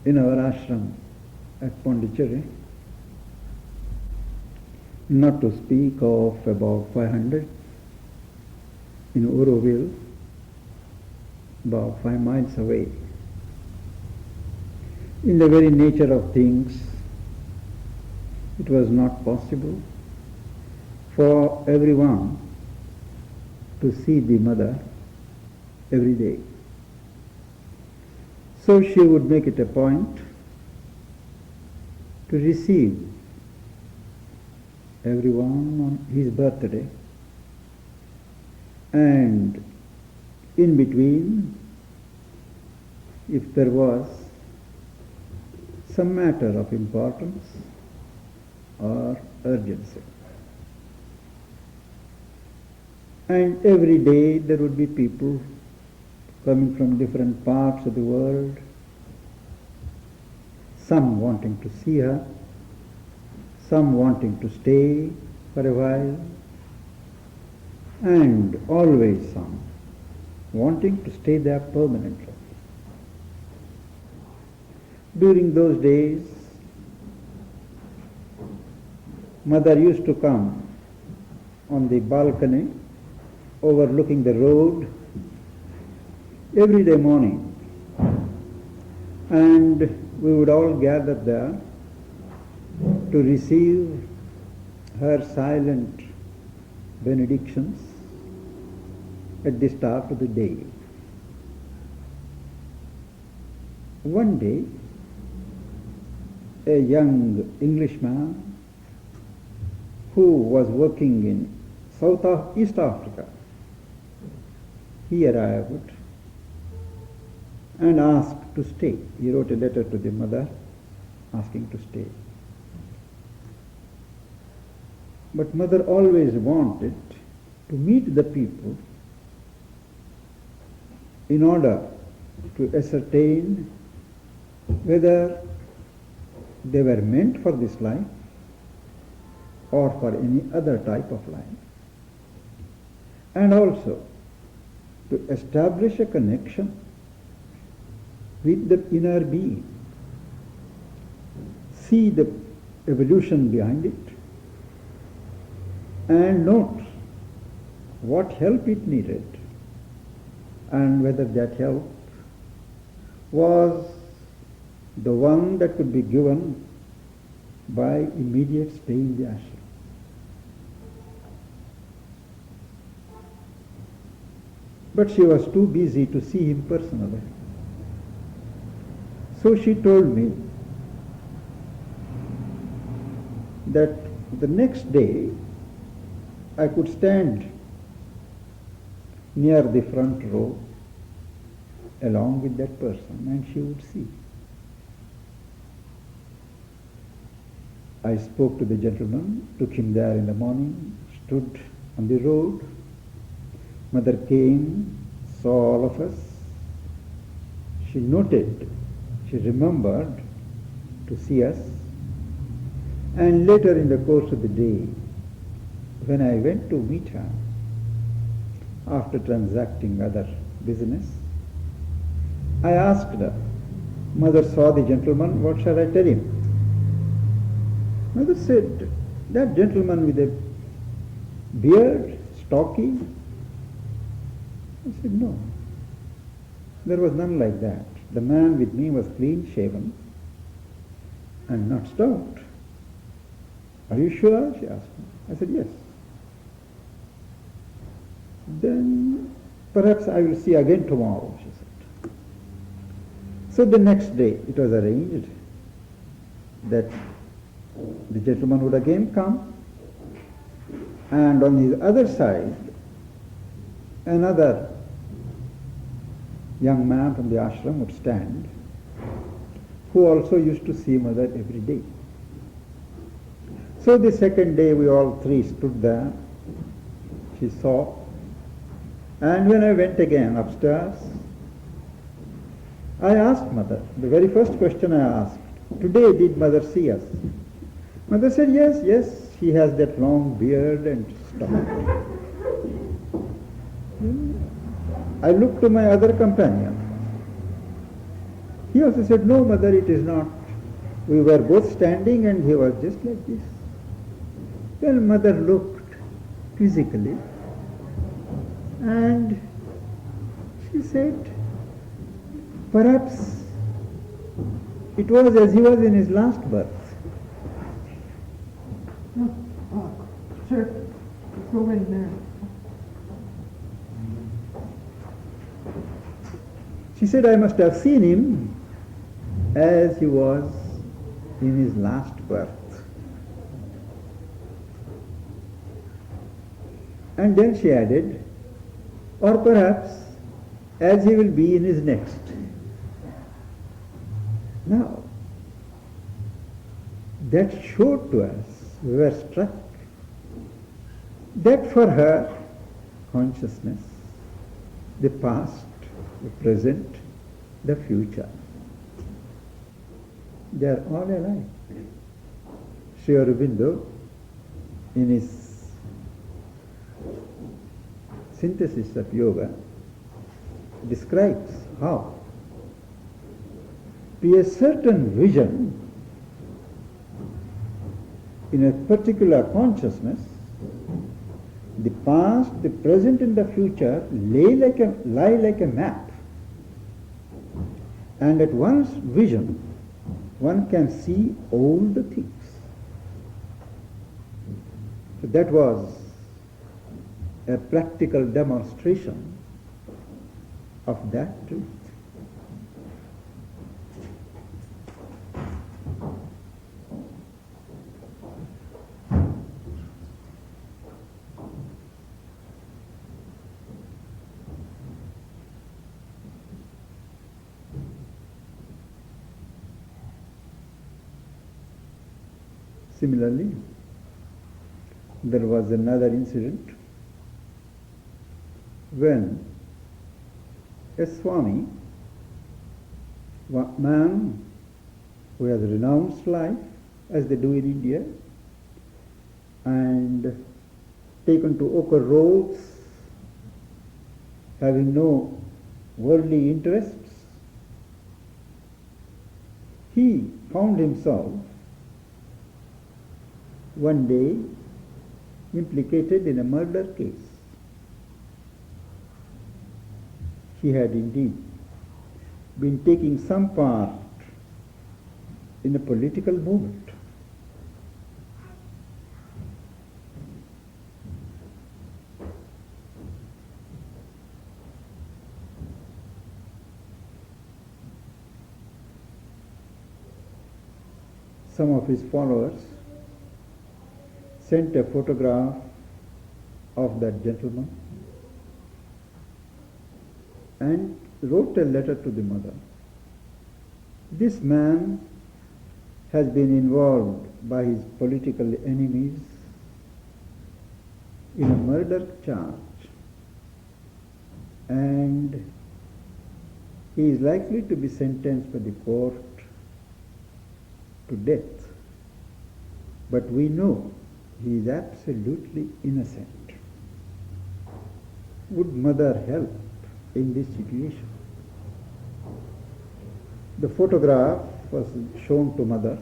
in our ashram at Pondicherry, not to speak of about 500 in Aurobindo, about 5 miles away. In the very nature of things, it was not possible for everyone to see the mother every day. So she would make it a point to receive everyone on his birthday, and in between, if there was some matter of importance or urgency. And every day there would be people coming from different parts of the world, some wanting to see her, some wanting to stay for a while, and always some wanting to stay there permanently. During those days, Mother used to come on the balcony overlooking the road every day morning, and we would all gather there to receive her silent benedictions at the start of the day. One day, a young Englishman who was working in East Africa, he arrived and asked to stay. He wrote a letter to the mother asking to stay. But Mother always wanted to meet the people in order to ascertain whether they were meant for this life or for any other type of life, and also to establish a connection with the inner being, see the evolution behind it, and note what help it needed and whether that help was the one that could be given by immediate stay in the ashram. But she was too busy to see him personally. So she told me that the next day I could stand near the front row along with that person and she would see. I spoke to the gentleman, took him there in the morning, stood on the road. Mother came, saw all of us. She noted, she remembered to see us. And later in the course of the day, when I went to meet her, after transacting other business, I asked her, Mother saw the gentleman, what shall I tell him? Mother said, that gentleman with a beard, stocky. I said, no, there was none like that. The man with me was clean shaven and not stout. Are you sure? She asked me. I said, yes. Then perhaps I will see again tomorrow, she said. So the next day it was arranged that the gentleman would again come, and on his other side another young man from the ashram would stand, who also used to see Mother every day. So the second day we all three stood there, she saw, and when I went again upstairs, I asked Mother, the very first question I asked, today did Mother see us? Mother said, yes, he has that long beard and stuff. I looked to my other companion. He also said, no, mother, it is not. We were both standing and he was just like this. Then mother looked quizzically and she said, perhaps it was as he was in his last birth. Sir, go in there. She said, I must have seen him as he was in his last birth. And then she added, or perhaps as he will be in his next. Now, that showed to us, we were struck, that for her consciousness, the past, the present, the future, they are all alike. Sri Aurobindo, in his synthesis of yoga, describes how to a certain vision in a particular consciousness, the past, the present and the future lie like a map. And at one's vision, one can see all the things. So that was a practical demonstration of that truth. Similarly, there was another incident when a Swami, one man who has renounced life, as they do in India, and taken to ochre roads, having no worldly interests, he found himself one day implicated in a murder case. He had indeed been taking some part in a political movement. Some of his followers sent a photograph of that gentleman and wrote a letter to the mother. This man has been involved by his political enemies in a murder charge, and he is likely to be sentenced by the court to death. But we know he is absolutely innocent. Would mother help in this situation? The photograph was shown to mother.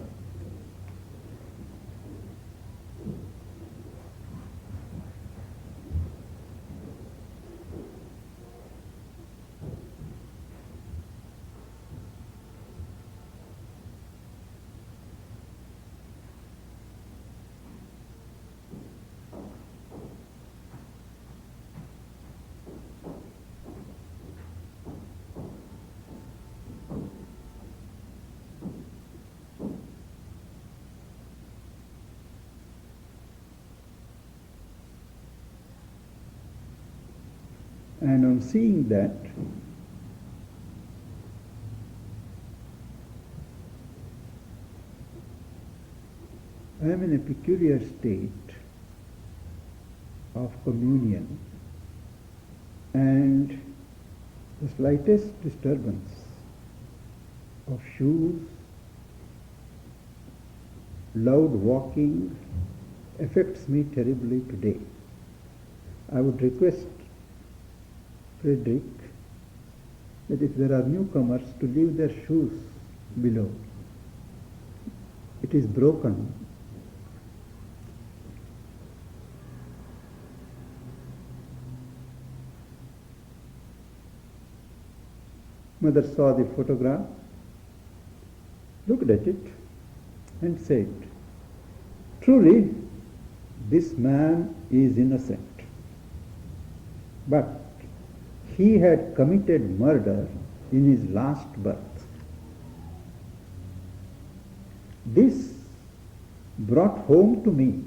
And on seeing that, I am in a peculiar state of communion, and the slightest disturbance of shoes, loud walking affects me terribly today. I would request Frederick that if there are newcomers, to leave their shoes below. It is broken. Mother saw the photograph, looked at it, and said, "Truly, this man is innocent. But he had committed murder in his last birth." This brought home to me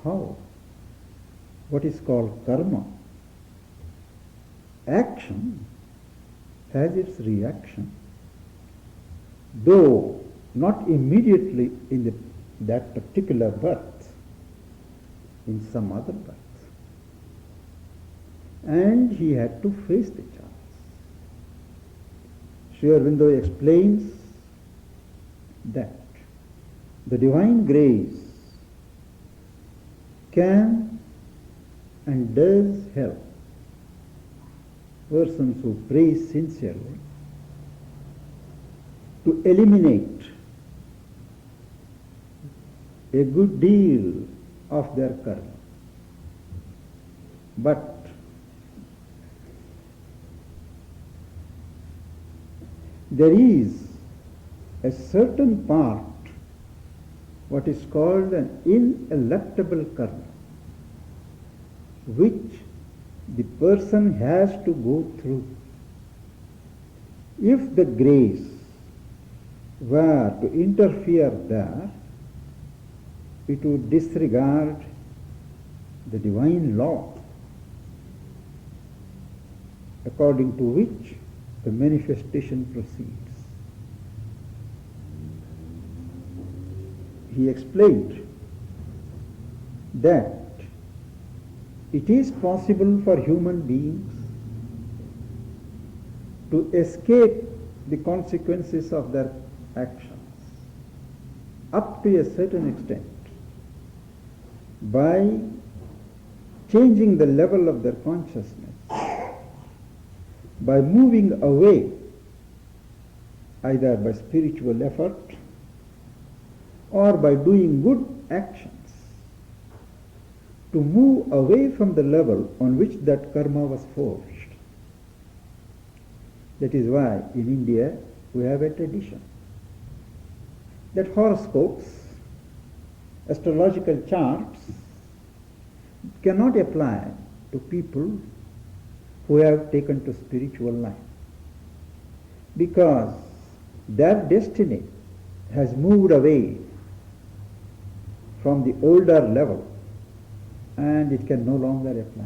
how what is called karma. Action has its reaction, though not immediately in that particular birth, in some other birth. And he had to face the chance. Sri Aurobindo explains that the divine grace can and does help persons who pray sincerely to eliminate a good deal of their karma. But there is a certain part, what is called an ineluctable karma, which the person has to go through. If the grace were to interfere there, it would disregard the divine law, according to which the manifestation proceeds. He explained that it is possible for human beings to escape the consequences of their actions up to a certain extent by changing the level of their consciousness, by moving away either by spiritual effort or by doing good actions, to move away from the level on which that karma was forged. That is why in India we have a tradition that horoscopes, astrological charts cannot apply to people who have taken to spiritual life, because their destiny has moved away from the older level and it can no longer apply.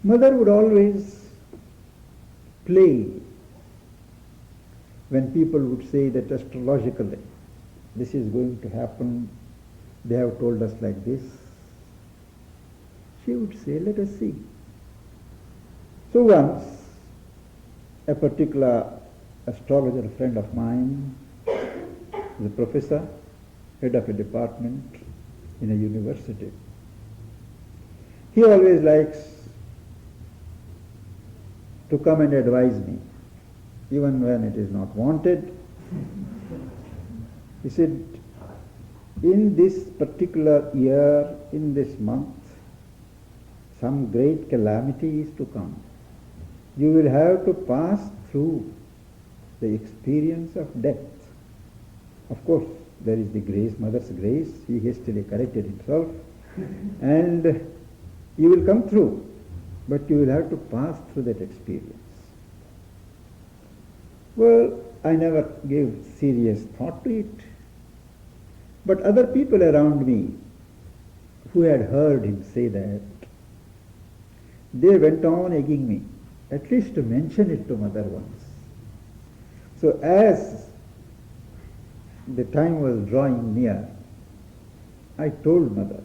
Mother would always play when people would say that astrologically this is going to happen, they have told us like this. She would say, let us see. So once a particular astrologer friend of mine, the professor, head of a department in a university, he always likes to come and advise me, even when it is not wanted. He said, in this particular year, in this month, some great calamity is to come. You will have to pass through the experience of death. Of course, there is the grace, Mother's grace. He hastily corrected himself. And you will come through, but you will have to pass through that experience. Well, I never gave serious thought to it. But other people around me who had heard him say that, they went on egging me, at least to mention it to Mother once. So as the time was drawing near, I told Mother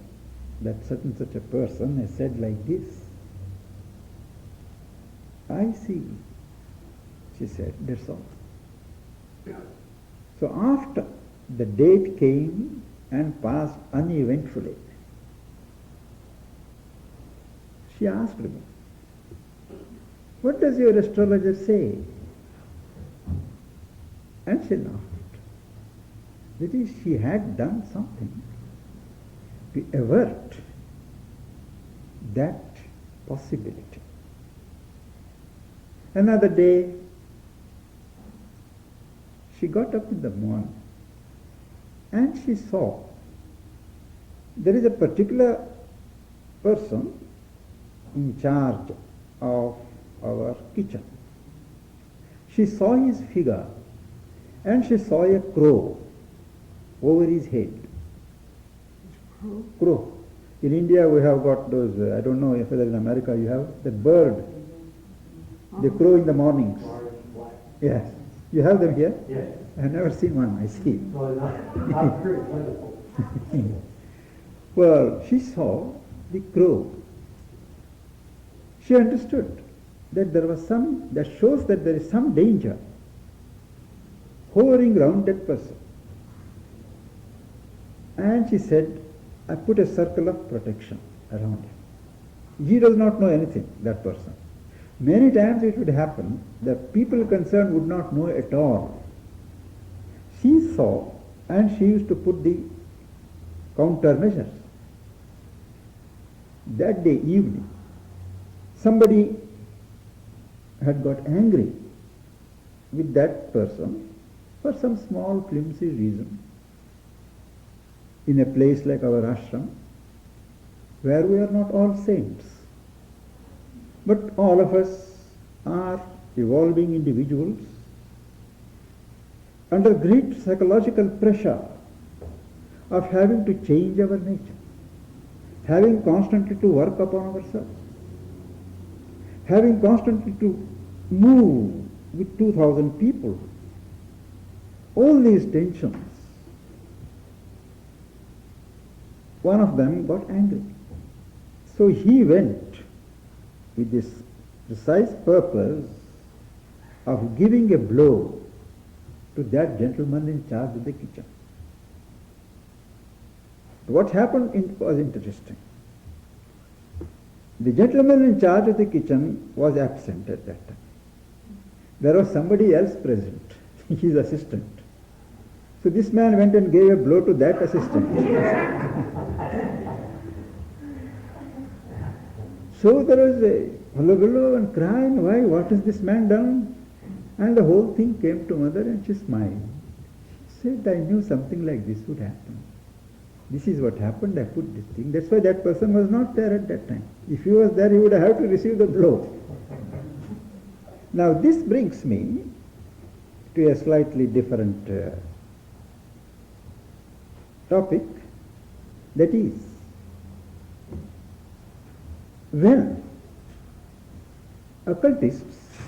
that such and such a person has said like this. I see, she said, that's all. So after the date came and passed uneventfully, She asked me, what does your astrologer say? And she laughed. That is, she had done something to avert that possibility. Another day, she got up in the morning and she saw there is a particular person in charge of our kitchen. She saw his figure and she saw a crow over his head. Crow. In India we have got those, I don't know if whether in America you have the bird, the crow in the mornings. Yes. You have them here? Yes. I have never seen one, I see. No, not very plentiful. Well, she saw the crow. She understood that there was some, that shows that there is some danger hovering round that person. And she said, I put a circle of protection around him. He does not know anything, that person. Many times it would happen that people concerned would not know at all. She saw and she used to put the countermeasures. That day evening, somebody had got angry with that person for some small flimsy reason in a place like our ashram where we are not all saints. But all of us are evolving individuals under great psychological pressure of having to change our nature, having constantly to work upon ourselves, having constantly to move with 2,000 people. All these tensions. One of them got angry. So he went with this precise purpose of giving a blow to that gentleman in charge of the kitchen. What happened was interesting. The gentleman in charge of the kitchen was absent at that time. There was somebody else present, his assistant. So this man went and gave a blow to that assistant. So there was a hullabaloo and crying, why, what has this man done? And the whole thing came to mother and she smiled. She said, I knew something like this would happen. This is what happened, I put this thing. That's why that person was not there at that time. If he was there, he would have to receive the blow. Now this brings me to a slightly different topic, that is, when occultists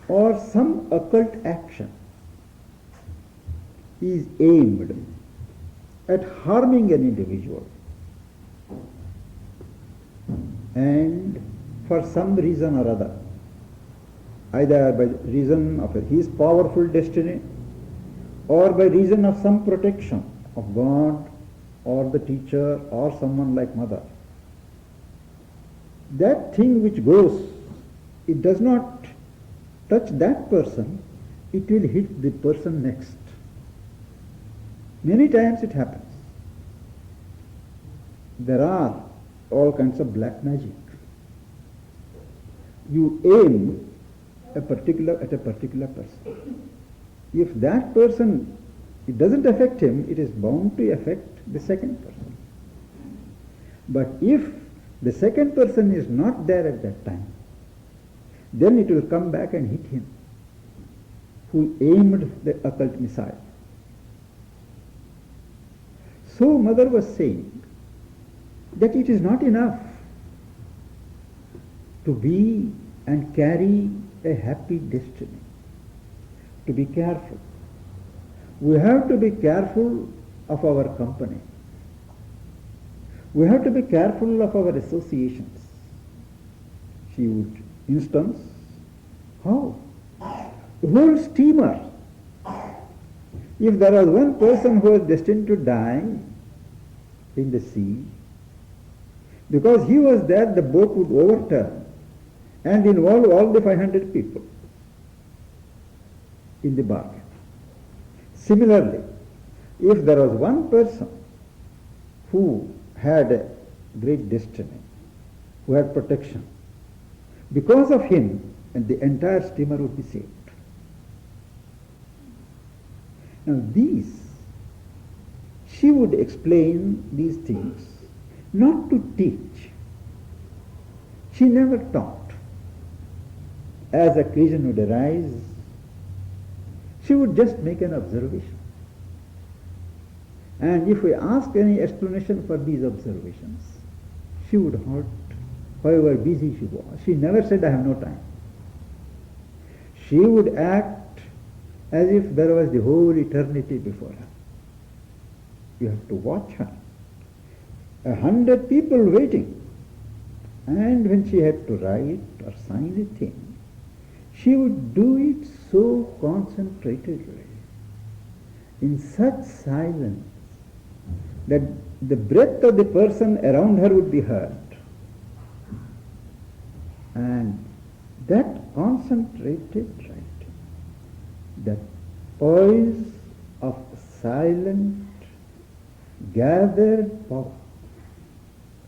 or some occult action is aimed at harming an individual, and for some reason or other, either by reason of his powerful destiny or by reason of some protection of God or the teacher or someone like mother, that thing which goes, it does not touch that person, it will hit the person next. Many times it happens. There are all kinds of black magic. You aim at a particular person. If that person, it doesn't affect him, it is bound to affect the second person. But if the second person is not there at that time, then it will come back and hit him who aimed the occult missile. So mother was saying that it is not enough to be and carry a happy destiny, to be careful. We have to be careful of our company. We have to be careful of our associations. She would instance, how? The whole steamer. If there was one person who was destined to die in the sea, Because he was there, the boat would overturn and involve all the 500 people in the bargain. Similarly, if there was one person who had a great destiny, who had protection, because of him, and the entire steamer would be saved. Now she would explain these things, not to teach. She never taught. As occasion would arise, she would just make an observation. And if we ask any explanation for these observations, she would halt, however busy she was. She never said, I have no time. She would act as if there was the whole eternity before her. You have to watch her. 100 people waiting. And when she had to write or sign a thing, she would do it so concentratedly, in such silence, that the breath of the person around her would be heard. And that concentrated writing, that poise of silent, gathered power,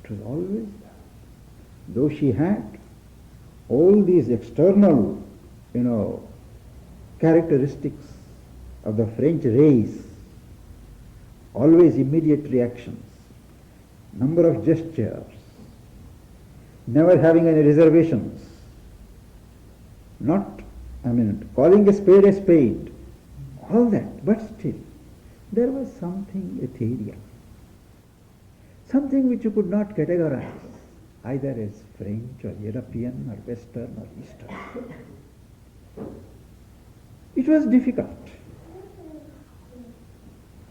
it was always there. Though she had all these external, characteristics of the French race, always immediate reactions, number of gestures, never having any reservations, calling a spade, all that, but still, there was something ethereal, something which you could not categorize, either as French or European or Western or Eastern. It was difficult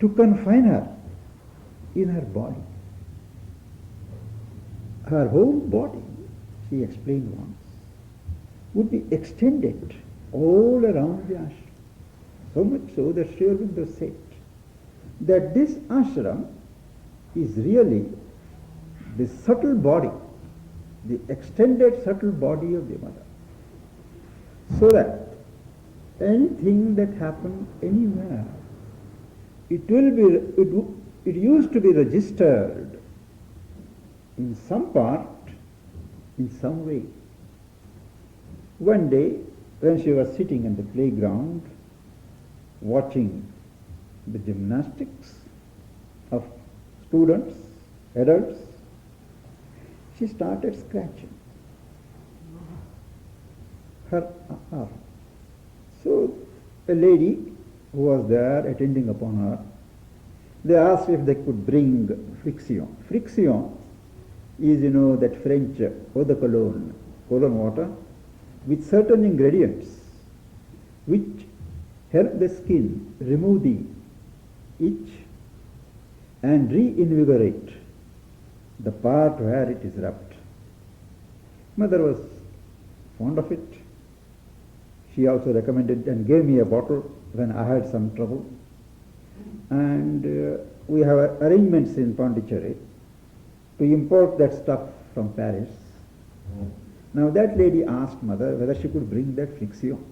to confine her in her body. Her whole body, she explained once, would be extended all around the ashram. So much so that Sri Aurobindo said that this ashram is really the subtle body, the extended subtle body of the mother. So that anything that happened anywhere, it used to be registered in some part, in some way. One day, when she was sitting in the playground, watching the gymnastics of students, adults, she started scratching her arm. So a lady who was there attending upon her, they asked if they could bring friction. Friction is, that French eau de cologne water, with certain ingredients which help the skin remove the itch and reinvigorate the part where it is rubbed. Mother was fond of it. She also recommended and gave me a bottle when I had some trouble. And we have arrangements in Pondicherry to import that stuff from Paris. Now that lady asked Mother whether she could bring that friction.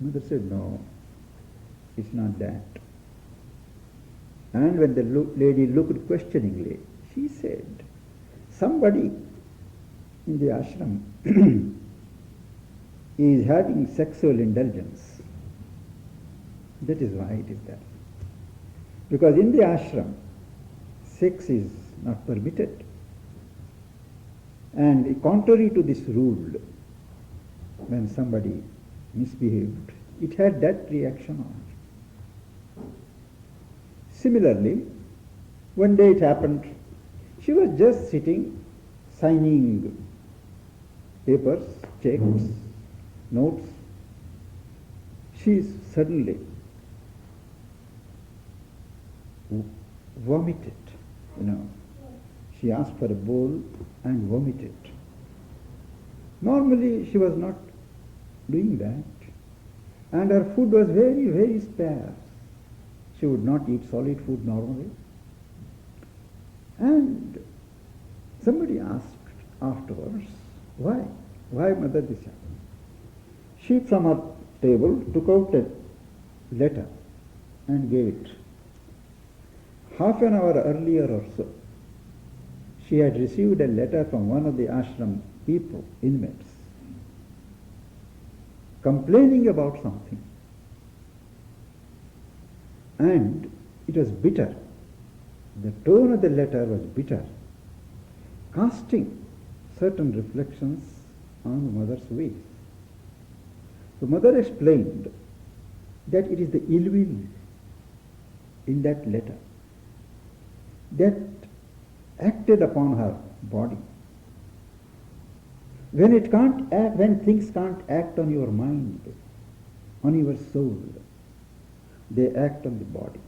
Mother said, no, it's not that. And when the lady looked questioningly, she said, somebody in the ashram is having sexual indulgence. That is why it is there. Because in the ashram, sex is not permitted. And contrary to this rule, when somebody misbehaved, it had that reaction on it. Similarly, one day it happened, she was just sitting, signing papers, checks, notes. She suddenly vomited, She asked for a bowl and vomited. Normally she was not doing that. And her food was very, very sparse. She would not eat solid food normally. And Somebody asked afterwards, why? Why mother this happened? She from her table took out a letter and gave it. Half an hour earlier or so, she had received a letter from one of the ashram people, inmates, complaining about something. And it was bitter. The tone of the letter was bitter, casting certain reflections on the mother's ways. The mother explained that it is the ill will in that letter that acted upon her body. When it can't act, when things can't act on your mind, on your soul, they act on the body.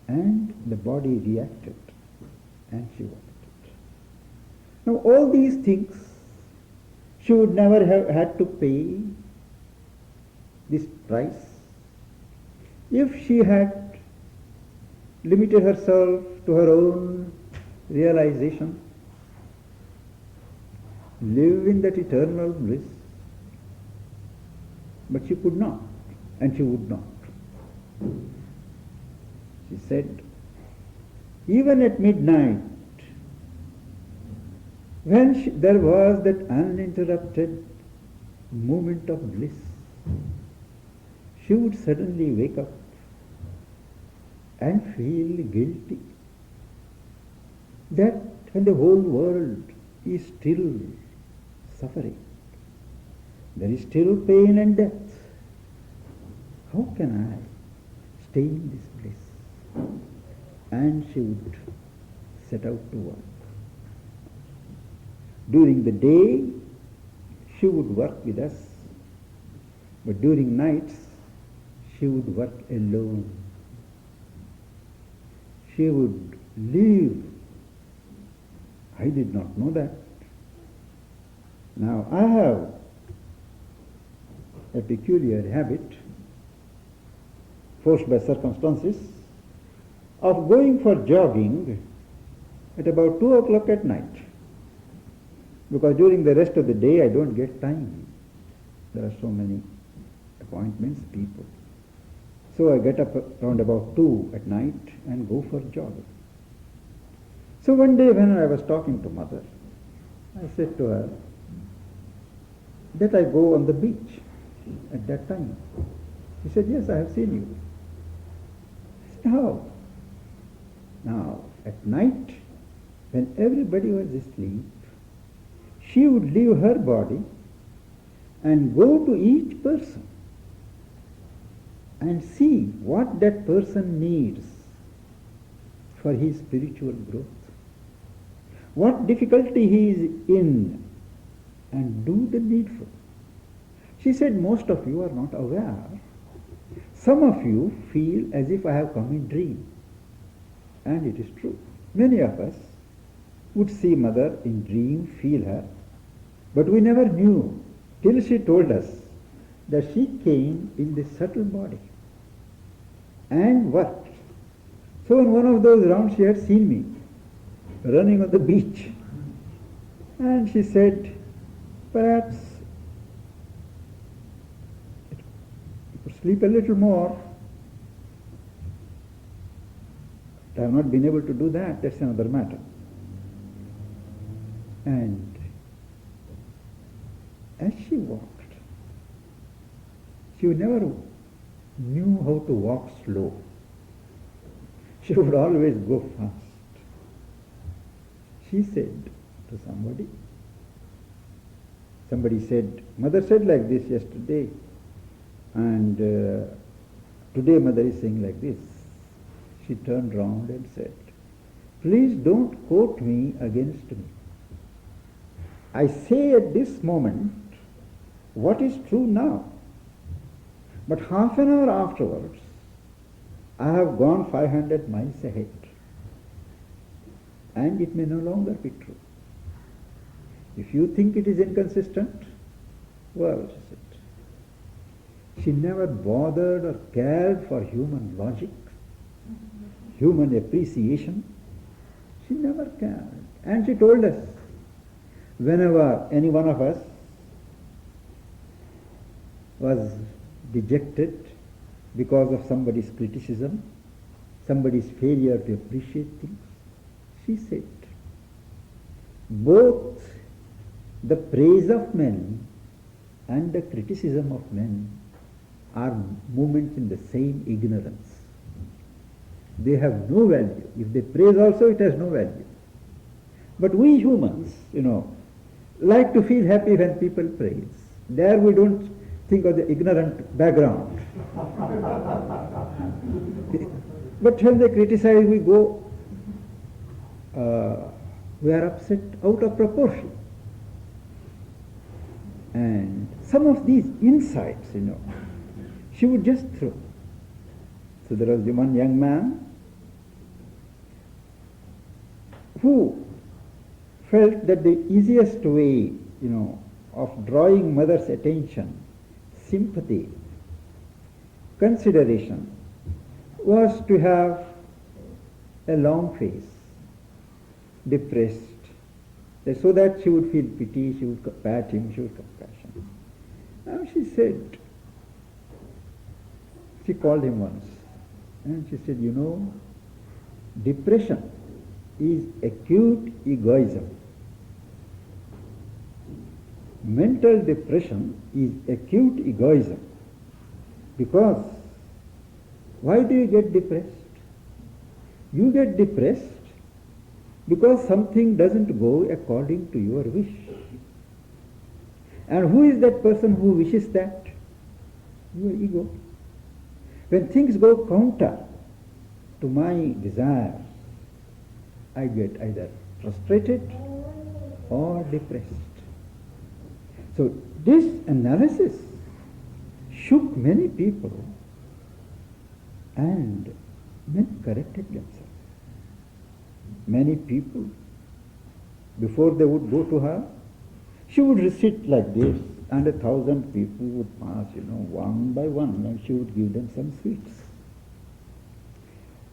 And the body reacted, and she wanted it. Now all these things, she would never have had to pay this price if she had limited herself to her own realization, live in that eternal bliss. But she could not, and she would not. She said, even at midnight, when there was that uninterrupted moment of bliss, she would suddenly wake up and feel guilty that when the whole world is still suffering, there is still pain and death, how can I stay in this place? And she would set out to work. During the day, she would work with us, but during nights, she would work alone. She would leave. I did not know that. Now, I have a peculiar habit, forced by circumstances, of going for jogging at about 2 o'clock at night. Because during the rest of the day I don't get time. There are so many appointments, people. So I get up around about 2 at night and go for jogging. So one day when I was talking to mother, I said to her that I go on the beach at that time. She said, yes, I have seen you. I said, how? Now, at night, when everybody was asleep, she would leave her body and go to each person and see what that person needs for his spiritual growth, what difficulty he is in, and do the needful. She said, most of you are not aware. Some of you feel as if I have come in dream. And it is true. Many of us would see mother in dream, feel her, but we never knew till she told us that she came in this subtle body and worked. So in one of those rounds she had seen me running on the beach, and she said, perhaps you could sleep a little more. I have not been able to do that, that's another matter. And as she walked, she never knew how to walk slow. She would always go fast. She said to somebody said, mother said like this yesterday, and today mother is saying like this. She turned round and said, please don't quote me against me. I say at this moment what is true now. But half an hour afterwards, I have gone 500 miles ahead. And it may no longer be true. If you think it is inconsistent, well, she said. She never bothered or cared for human logic, human appreciation. She never cared. And she told us, whenever any one of us was dejected because of somebody's criticism, somebody's failure to appreciate things, she said, both the praise of men and the criticism of men are movements in the same ignorance. They have no value. If they praise also, it has no value. But we humans, like to feel happy when people praise. There we don't think of the ignorant background. But when they criticize, we go, we are upset out of proportion. And some of these insights, she would just throw. So there was one young man who felt that the easiest way, of drawing mother's attention, sympathy, consideration, was to have a long face, depressed, so that she would feel pity, she would pat him, she would compassion. And she said, she called him once, and she said, depression is acute egoism. Mental depression is acute egoism. Because why do you get depressed? You get depressed because something doesn't go according to your wish. And who is that person who wishes that? Your ego. When things go counter to my desires, I get either frustrated or depressed. So this analysis shook many people, and many corrected themselves. Many people, before they would go to her, she would sit like this, and 1,000 people would pass, one by one, and she would give them some sweets.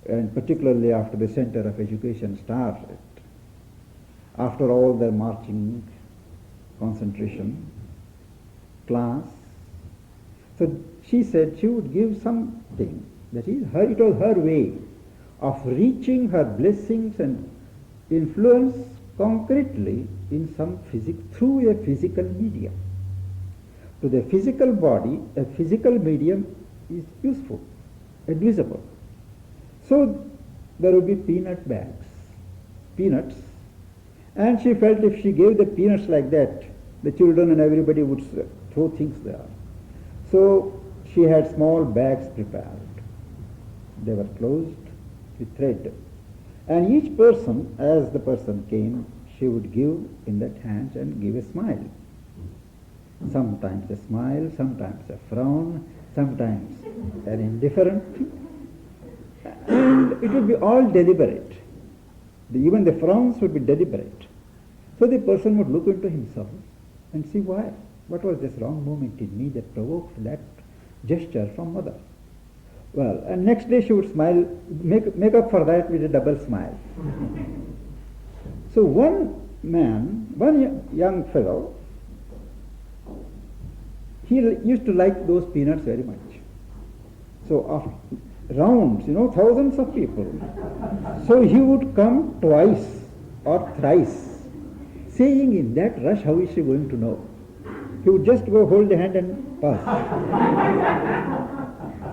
And particularly after the Center of Education started, after all the marching, concentration, class, so she said she would give something. That is, it was her way of reaching her blessings and influence concretely in some through a physical medium. To the physical body, a physical medium is useful, advisable. So there would be peanut bags, peanuts, and she felt if she gave the peanuts like that, the children and everybody would throw things there. So she had small bags prepared. They were closed with thread. And each person, as the person came, she would give in that hand and give a smile. Sometimes a smile, sometimes a frown, sometimes an indifferent. And it would be all deliberate. Even the frowns would be deliberate. So the person would look into himself and see why. What was this wrong moment in me that provoked that gesture from mother? Well, and next day she would smile, make up for that with a double smile. So one young fellow, he used to like those peanuts very much. So after rounds, thousands of people. So he would come twice or thrice, saying in that rush, how is she going to know? He would just go hold the hand and pass.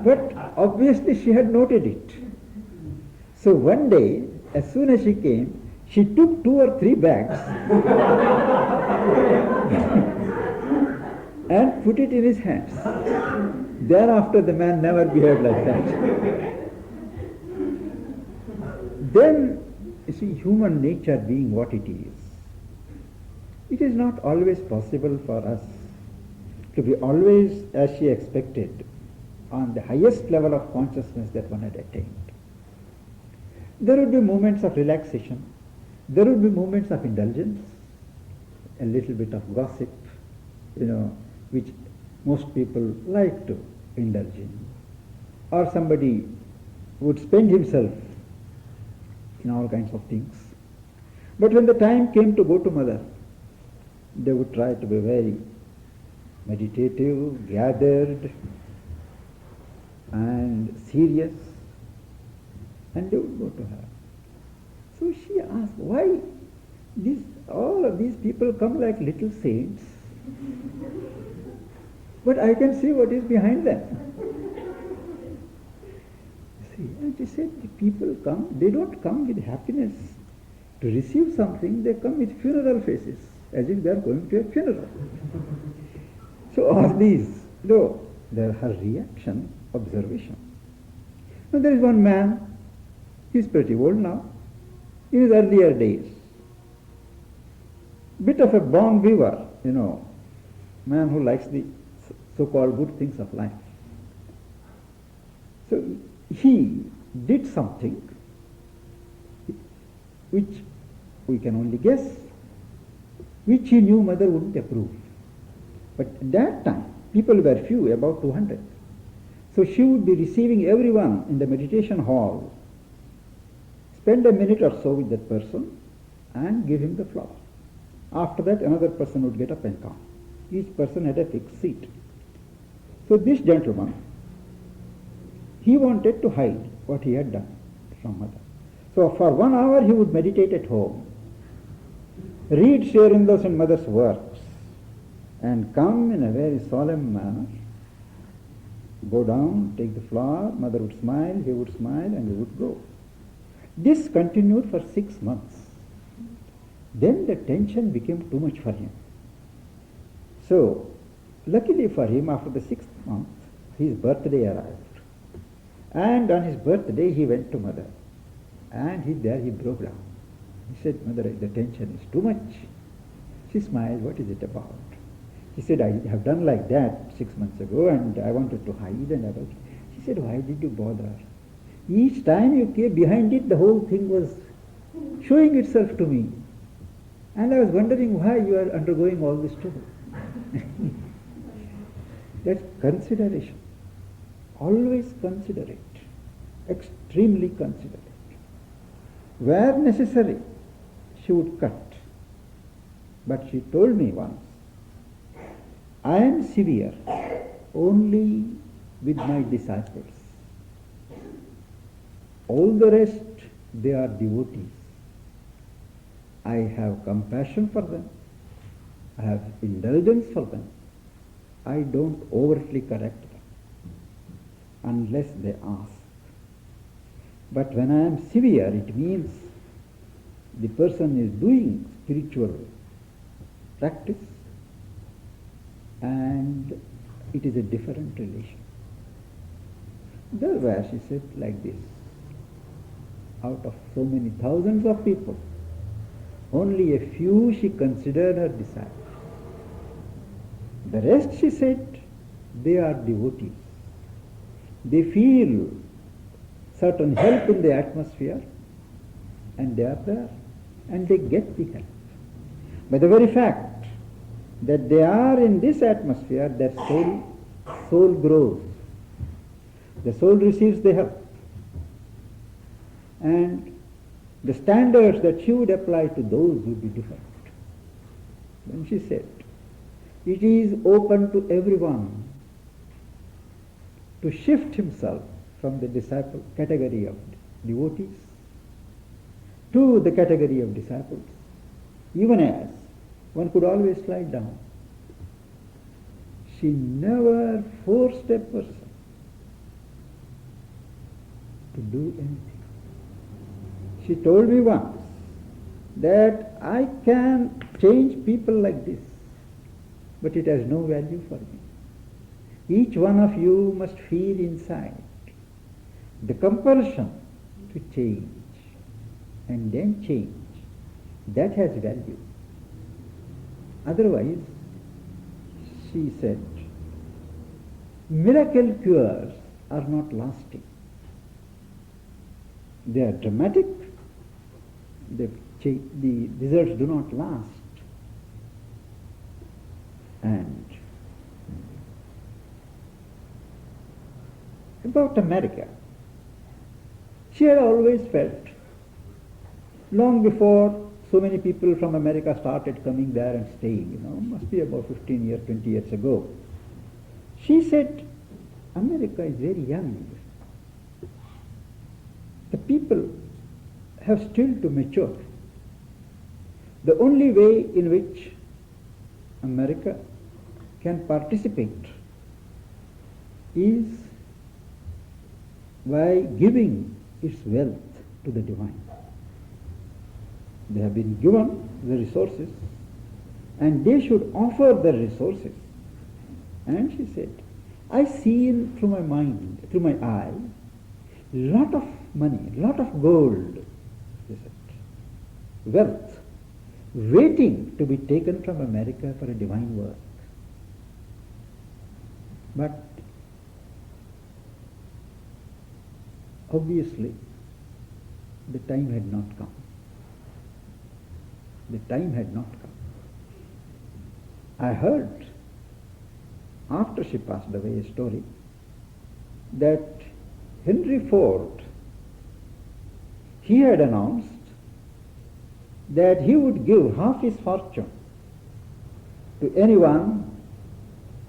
But obviously she had noted it. So one day, as soon as she came, she took 2 or 3 bags and put it in his hands. Thereafter the man never behaved like that. Then, you see, human nature being what it is not always possible for us to be always, as she expected, on the highest level of consciousness that one had attained. There would be moments of relaxation, there would be moments of indulgence, a little bit of gossip, which most people like to indulge in. Or somebody would spend himself in all kinds of things. But when the time came to go to mother, they would try to be very meditative, gathered, and serious, and they would go to her. So she asked, why all of these people come like little saints, but I can see what is behind them. See, and she said, the people come, they don't come with happiness to receive something, they come with funeral faces, as if they are going to a funeral. So all these, though, they are her reaction, observation. Now there is one man, he is pretty old now, in his earlier days, bit of a born giver, man who likes the so-called good things of life. So he did something which we can only guess, which he knew mother wouldn't approve. But at that time, people were few, about 200. So she would be receiving everyone in the meditation hall, spend a minute or so with that person, and give him the flower. After that, another person would get up and come. Each person had a fixed seat. So this gentleman, he wanted to hide what he had done from mother. So for 1 hour he would meditate at home, read Sri Aurobindo and mother's works, and come in a very solemn manner, go down, take the flower, mother would smile, he would smile, and he would go. This continued for 6 months. Then the tension became too much for him. So, luckily for him, after the 6th month, his birthday arrived. And on his birthday, he went to mother. And he broke down. He said, Mother, the tension is too much. She smiled, what is it about? He said, I have done like that 6 months ago, and I wanted to hide, and I was... She said, why did you bother? Each time you came behind it, the whole thing was showing itself to me. And I was wondering why you are undergoing all this trouble. That's consideration. Always considerate. Extremely considerate. Where necessary, she would cut. But she told me once, I am severe only with my disciples. All the rest, they are devotees. I have compassion for them. I have indulgence for them. I don't overtly correct them unless they ask. But when I am severe, it means the person is doing spiritual practice and it is a different relation. That's why she said like this. Out of so many thousands of people, only a few she considered her disciples. The rest, she said, they are devotees. They feel certain help in the atmosphere and they are there and they get the help. By the very fact that they are in this atmosphere, their soul grows. The soul receives the help. And the standards that she would apply to those would be different. Then she said, it is open to everyone to shift himself from the disciple category of devotees to the category of disciples, even as one could always slide down. She never forced a person to do anything. She told me once that I can change people like this, but it has no value for me. Each one of you must feel inside the compulsion to change and then change. That has value. Otherwise, she said, miracle cures are not lasting. They are dramatic. The results do not last. And about America, she had always felt, long before so many people from America started coming there and staying, must be about 15 years, 20 years ago. She said, America is very young. The people have still to mature. The only way in which America can participate is by giving its wealth to the divine. They have been given the resources and they should offer the resources. And she said, I see through my mind, through my eye, lot of money, lot of gold, she said, wealth, waiting to be taken from America for a divine work. But obviously, the time had not come. The time had not come. I heard, after she passed away, a story that Henry Ford, he had announced that he would give half his fortune to anyone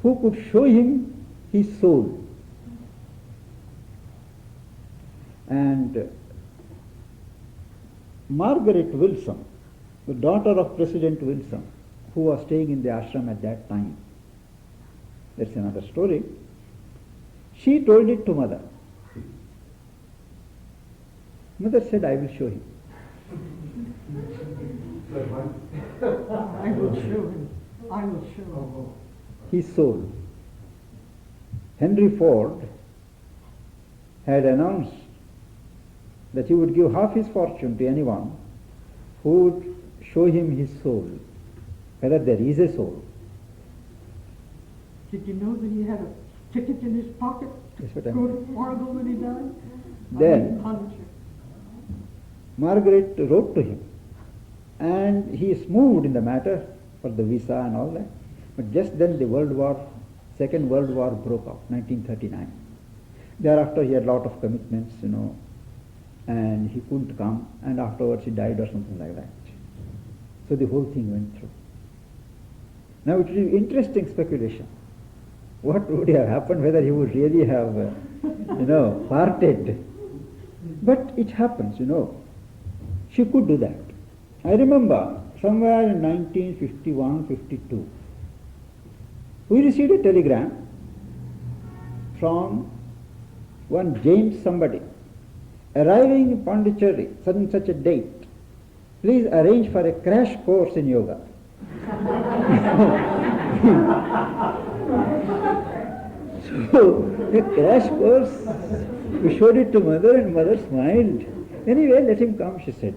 who could show him his soul. And Margaret Wilson, the daughter of President Wilson, who was staying in the ashram at that time, that's another story, she told it to mother. Mother said, I will show him. I will show him. I will show him. His soul. Henry Ford had announced that he would give half his fortune to anyone who would show him his soul, whether there is a soul. Did you know that he had a ticket in his pocket to That's what go I to Oregon when he died? Then Punisher. Margaret wrote to him, and he is moved in the matter for the visa and all that. But just then the Second World War broke out, 1939. Thereafter he had a lot of commitments, and he couldn't come, and afterwards he died or something like that. So the whole thing went through. Now it is interesting speculation. What would have happened, whether he would really have, parted. But it happens, She could do that. I remember somewhere in 1951-52, we received a telegram from one James somebody, arriving in Pondicherry, such a date. Please arrange for a crash course in yoga. So, a crash course, we showed it to mother and mother smiled. Anyway, let him come, she said.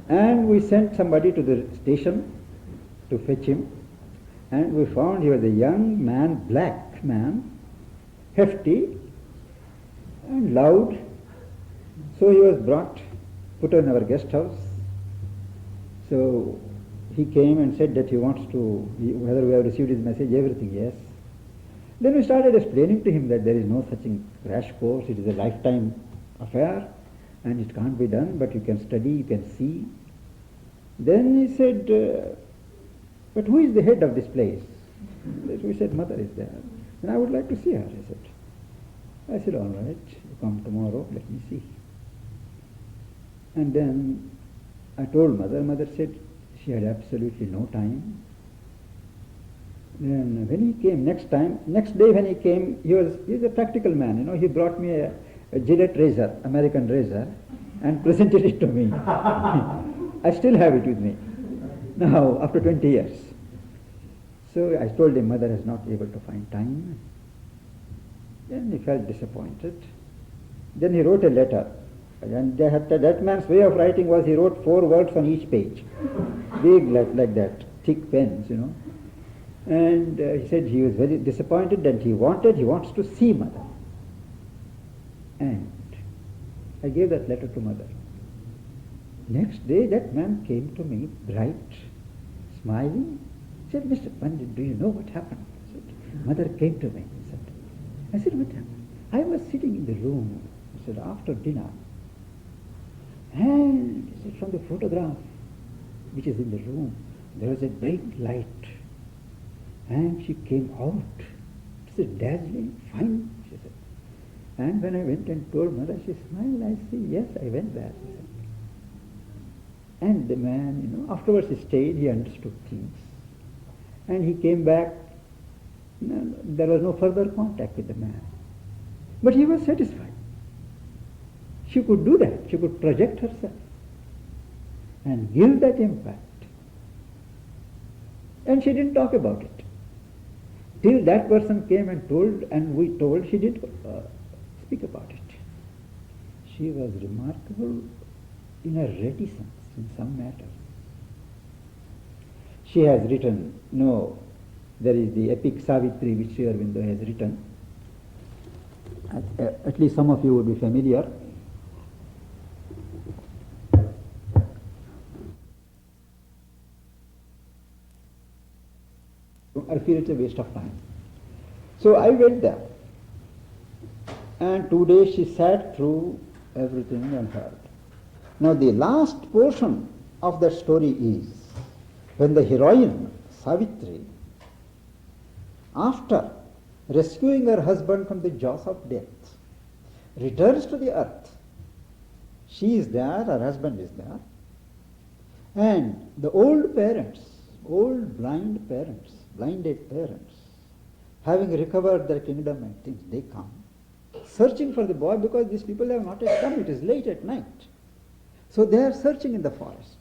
And we sent somebody to the station to fetch him. And we found he was a young man, black man, hefty and loud. So he was put in our guest house. So he came and said that he wants to, whether we have received his message, everything, yes. Then we started explaining to him that there is no such crash course, it is a lifetime affair and it can't be done, but you can study, you can see. Then he said, but who is the head of this place? We said, mother is there. And I would like to see her, he said. I said, all right, you come tomorrow, let me see. And then I told mother. Mother said she had absolutely no time. Then when he came next day when he came, he was a practical man, he brought me a Gillette razor, American razor, and presented it to me. I still have it with me, now after 20 years. So I told him mother is not able to find time. Then he felt disappointed. Then he wrote a letter. And that man's way of writing was he wrote 4 words on each page. Big like that, thick pens, And he said he was very disappointed and he wants to see mother. And I gave that letter to mother. Next day that man came to me, bright, smiling. He said, Mr. Pandit, do you know what happened? I said, mother came to me. I said, what happened? I was sitting in the room, he said, after dinner. And he said, from the photograph, which is in the room, there was a bright light. And she came out. It's a dazzling, fine, she said. And when I went and told mother, she smiled. I said, yes, I went there, she said. And the man, afterwards he stayed, he understood things. And he came back. There was no further contact with the man. But he was satisfied. She could do that. She could project herself and give that impact. And she didn't talk about it. Till that person came and told, and we told, she didn't speak about it. She was remarkable in her reticence in some matters. She has written, there is the epic Savitri which Aurobindo has written. At least some of you would be familiar. I feel it's a waste of time. So I went there. And 2 days she sat through everything and heard. Now the last portion of that story is when the heroine, Savitri, after rescuing her husband from the jaws of death, returns to the earth. She is there, her husband is there, and the old parents, old blinded parents, having recovered their kingdom and things, they come, searching for the boy because these people have not yet come, it is late at night. So they are searching in the forest.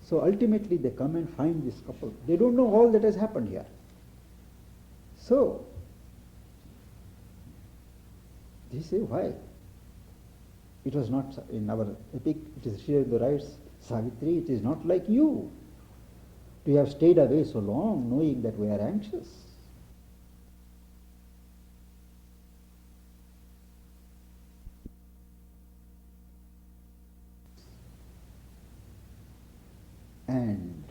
So ultimately they come and find this couple. They don't know all that has happened here. So, they say, why? It was not in our epic, it is here the writes, Savitri, it is not like you. We have stayed away so long knowing that we are anxious. And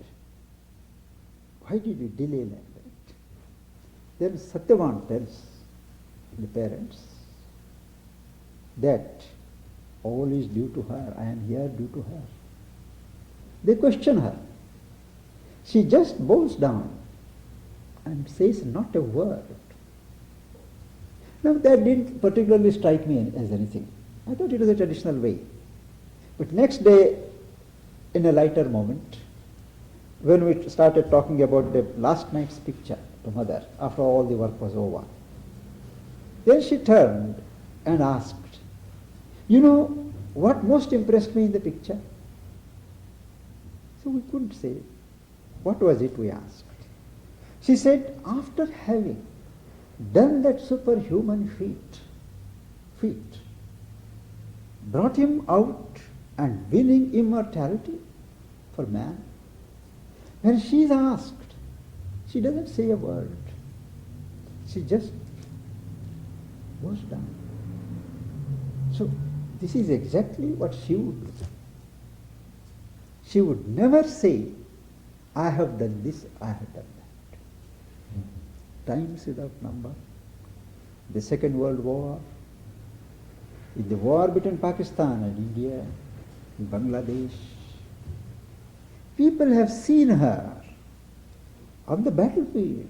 why did you delay like that? Then Satyavan tells the parents that all is due to her, I am here due to her. They question her. She just bows down and says not a word. Now that didn't particularly strike me as anything. I thought it was a traditional way. But next day, in a lighter moment, when we started talking about the last night's picture to mother, after all the work was over, then she turned and asked, you know what most impressed me in the picture? So we couldn't say. What was it, we asked. She said, after having done that superhuman feat, brought him out and winning immortality for man, when she is asked, she doesn't say a word. She just goes down. So this is exactly what she would do. She would never say, I have done this, I have done that. Times without number. The Second World War, in the war between Pakistan and India, in Bangladesh, people have seen her on the battlefield,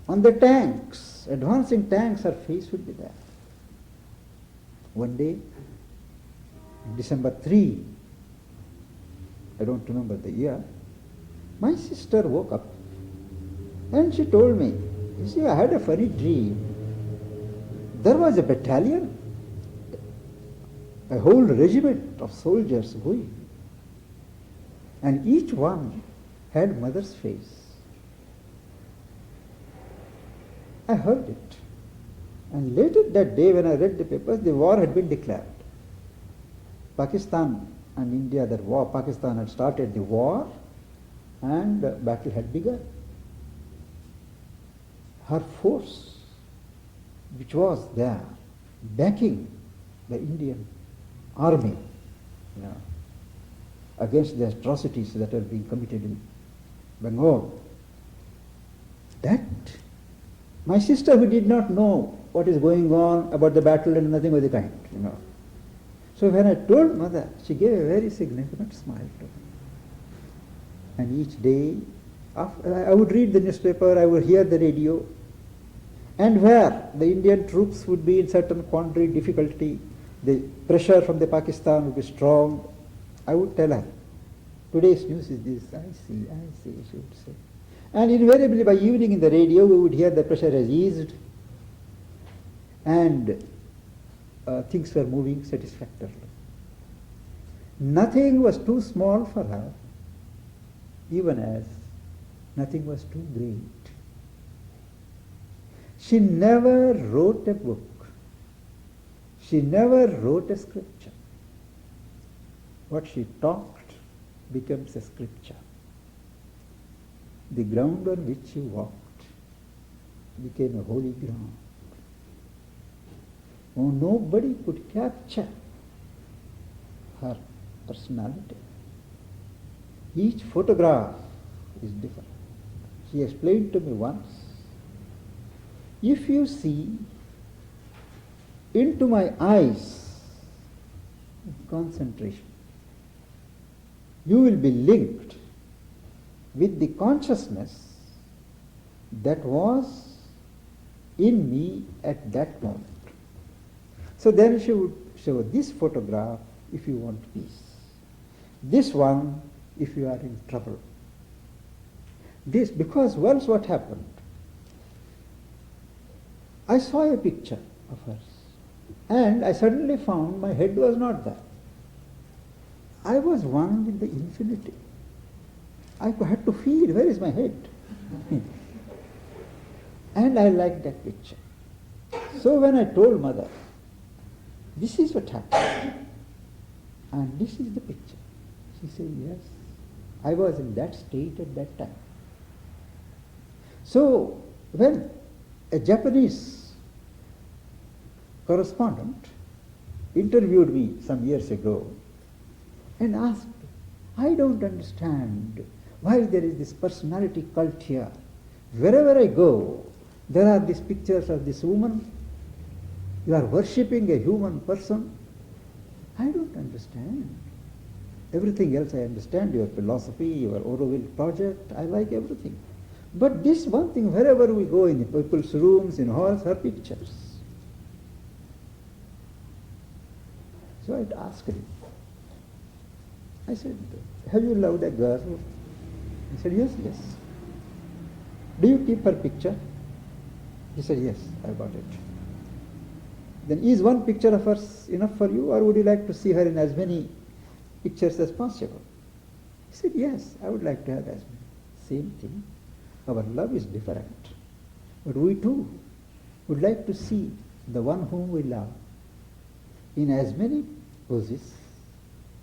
on the tanks, advancing tanks, her face would be there. One day, December 3, I don't remember the year, my sister woke up and she told me, you see, I had a funny dream. There was a battalion, a whole regiment of soldiers going, and each one had mother's face. I heard it. And later that day when I read the papers, the war had been declared. Pakistan and India, that war, Pakistan had started the war and the battle had begun. Her force, which was there, backing the Indian army, against the atrocities that were being committed in Bengal, that my sister, who did not know what is going on about the battle and nothing of the kind, So when I told mother, she gave a very significant smile to me. And each day, I would read the newspaper, I would hear the radio, and where the Indian troops would be in certain quandary, difficulty, the pressure from the Pakistan would be strong, I would tell her, today's news is this, I see, she would say. And invariably by evening in the radio we would hear the pressure has eased and things were moving satisfactorily. Nothing was too small for her, even as nothing was too great. She never wrote a book. She never wrote a scripture. What she talked becomes a scripture. The ground on which she walked became a holy ground. Oh, nobody could capture her personality. Each photograph is different. She explained to me once, if you see into my eyes with concentration, you will be linked with the consciousness that was in me at that moment. So then she would show this photograph if you want peace, this one if you are in trouble. This, because once what happened, I saw a picture of hers and I suddenly found my head was not there. I was one with the infinity. I had to feel, where is my head? And I liked that picture. So when I told mother, this is what happened, and this is the picture, she said, yes, I was in that state at that time. So when a Japanese correspondent interviewed me some years ago and asked, I don't understand why there is this personality cult here. Wherever I go, there are these pictures of this woman. You are worshipping a human person. I don't understand. Everything else I understand, your philosophy, your Aurobindo project, I like everything. But this one thing, wherever we go, in people's rooms, in halls, her pictures. So I'd ask him. I said, have you loved a girl? He said, yes, yes. Do you keep her picture? He said, yes, I got it. Then is one picture of hers enough for you, or would you like to see her in as many pictures as possible? He said, yes, I would like to have as many. Same thing. Our love is different. But we too would like to see the one whom we love in as many poses,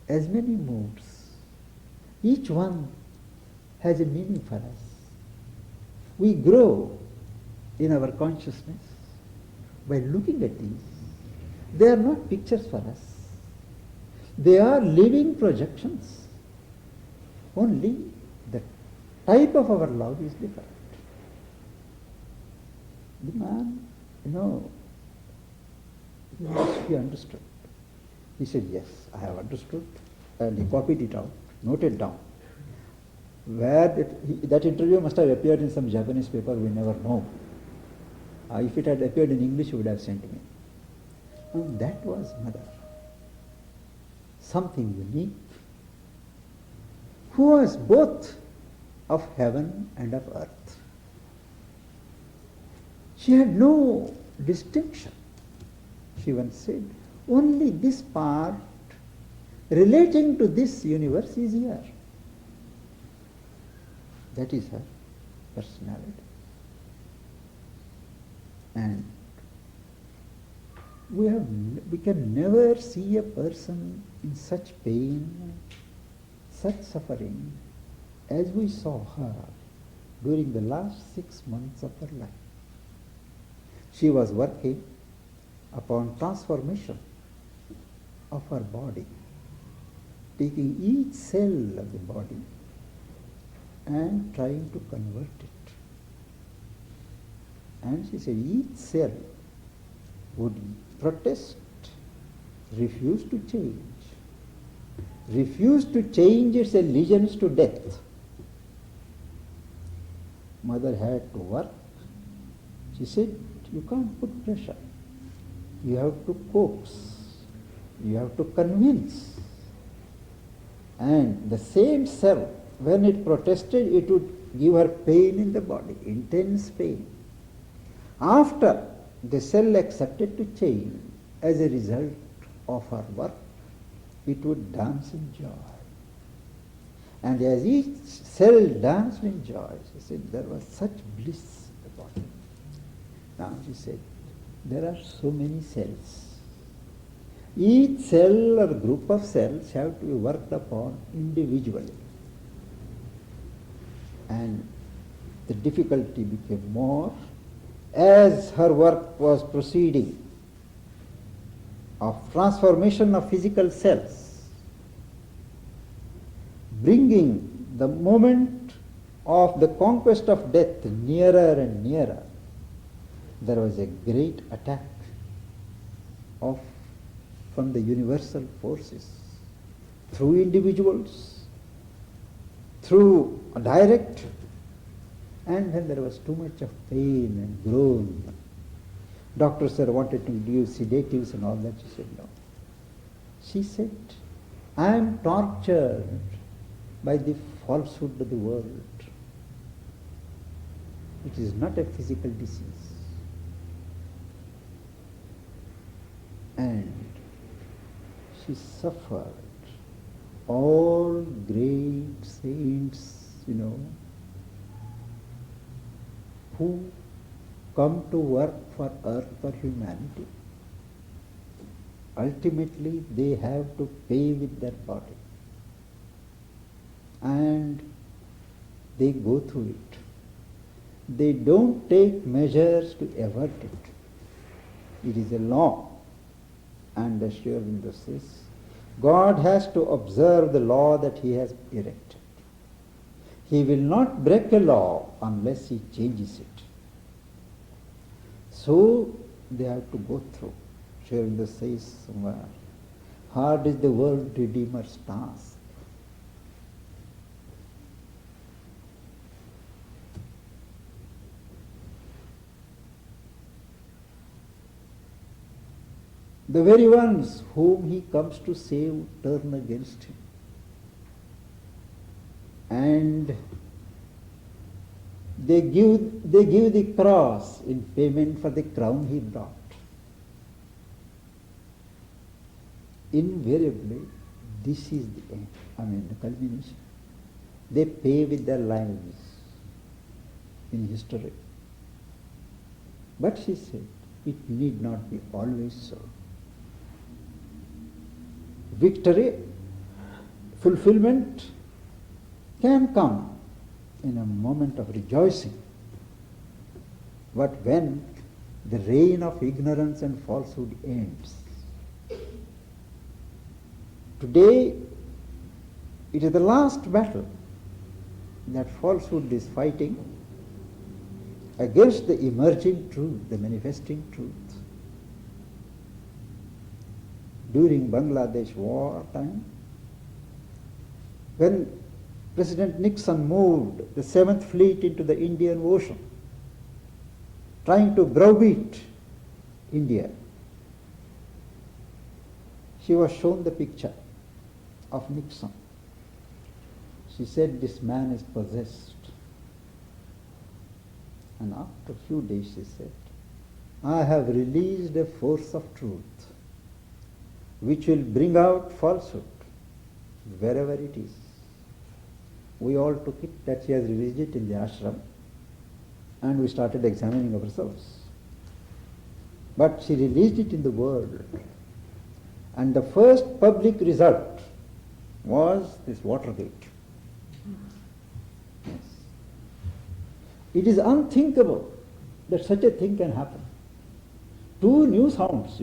as many moods. Each one has a meaning for us. We grow in our consciousness by looking at these. They are not pictures for us. They are living projections. Only the type of our love is different. The man, he must be understood. He said, yes, I have understood. And he copied it out, noted down. Where that interview must have appeared in some Japanese paper, we never know. If it had appeared in English, he would have sent me. And that was mother. Something unique, who was both of heaven and of earth. She had no distinction. She once said, only this part relating to this universe is here. That is her personality. And we can never see a person in such pain, such suffering, as we saw her during the last 6 months of her life. She was working upon transformation of her body, taking each cell of the body and trying to convert it. And she said each cell would protest refused to change. Refused to change its allegiance to death. Mother had to work. She said, you can't put pressure. You have to coax. You have to convince. And the same cell, when it protested, it would give her pain in the body, intense pain. After the cell accepted to change, as a result of her work, it would dance in joy. And as each cell danced in joy, she said, there was such bliss in the body. Now she said, there are so many cells. Each cell or group of cells have to be worked upon individually. And the difficulty became more as her work was proceeding of transformation of physical cells, bringing the moment of the conquest of death nearer and nearer. There was a great attack from the universal forces through individuals, through a direct, and then there was too much of pain and groan. Doctors sir wanted to give sedatives and all that. She said no. She said, I am tortured by the falsehood of the world. It is not a physical disease. And she suffered. All great saints, who come to work for earth or humanity, ultimately they have to pay with their body. And they go through it. They don't take measures to avert it. It is a law. And as Aurobindo says, God has to observe the law that He has erected. He will not break a law unless He changes it. So they have to go through. Aurobindo says somewhere, hard is the world Redeemer's task. The very ones whom He comes to save turn against Him. And they give the cross in payment for the crown He brought. Invariably, this is the end. The culmination. They pay with their lives in history. But she said, it need not be always so. Victory, fulfillment can come in a moment of rejoicing. But when the reign of ignorance and falsehood ends, today it is the last battle that falsehood is fighting against the emerging truth, the manifesting truth. During Bangladesh war time, when President Nixon moved the 7th Fleet into the Indian Ocean, trying to browbeat India, she was shown the picture of Nixon. She said, this man is possessed. And after a few days she said, I have released a force of truth which will bring out falsehood wherever it is. We all took it that she has released it in the ashram, and we started examining ourselves. But she released it in the world. And the first public result was this Watergate. Yes. It is unthinkable that such a thing can happen. Two news hounds,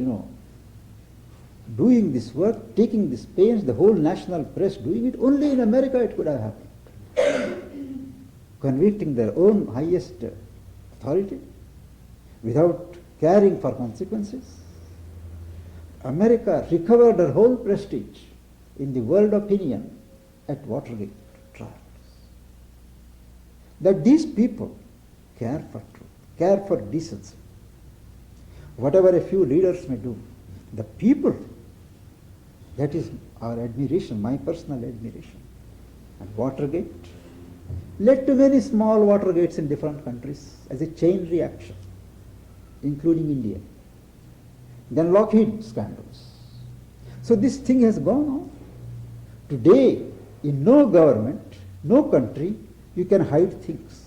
doing this work, taking this pains, the whole national press doing it, only in America it could have happened. Convicting their own highest authority without caring for consequences. America recovered her whole prestige in the world opinion at Watergate trials. That these people care for truth, care for decency. Whatever a few leaders may do, the people, that is our admiration, my personal admiration. And Watergate led to many small Watergates in different countries as a chain reaction, including India. Then Lockheed scandals. So this thing has gone on. Today, in no government, no country, you can hide things.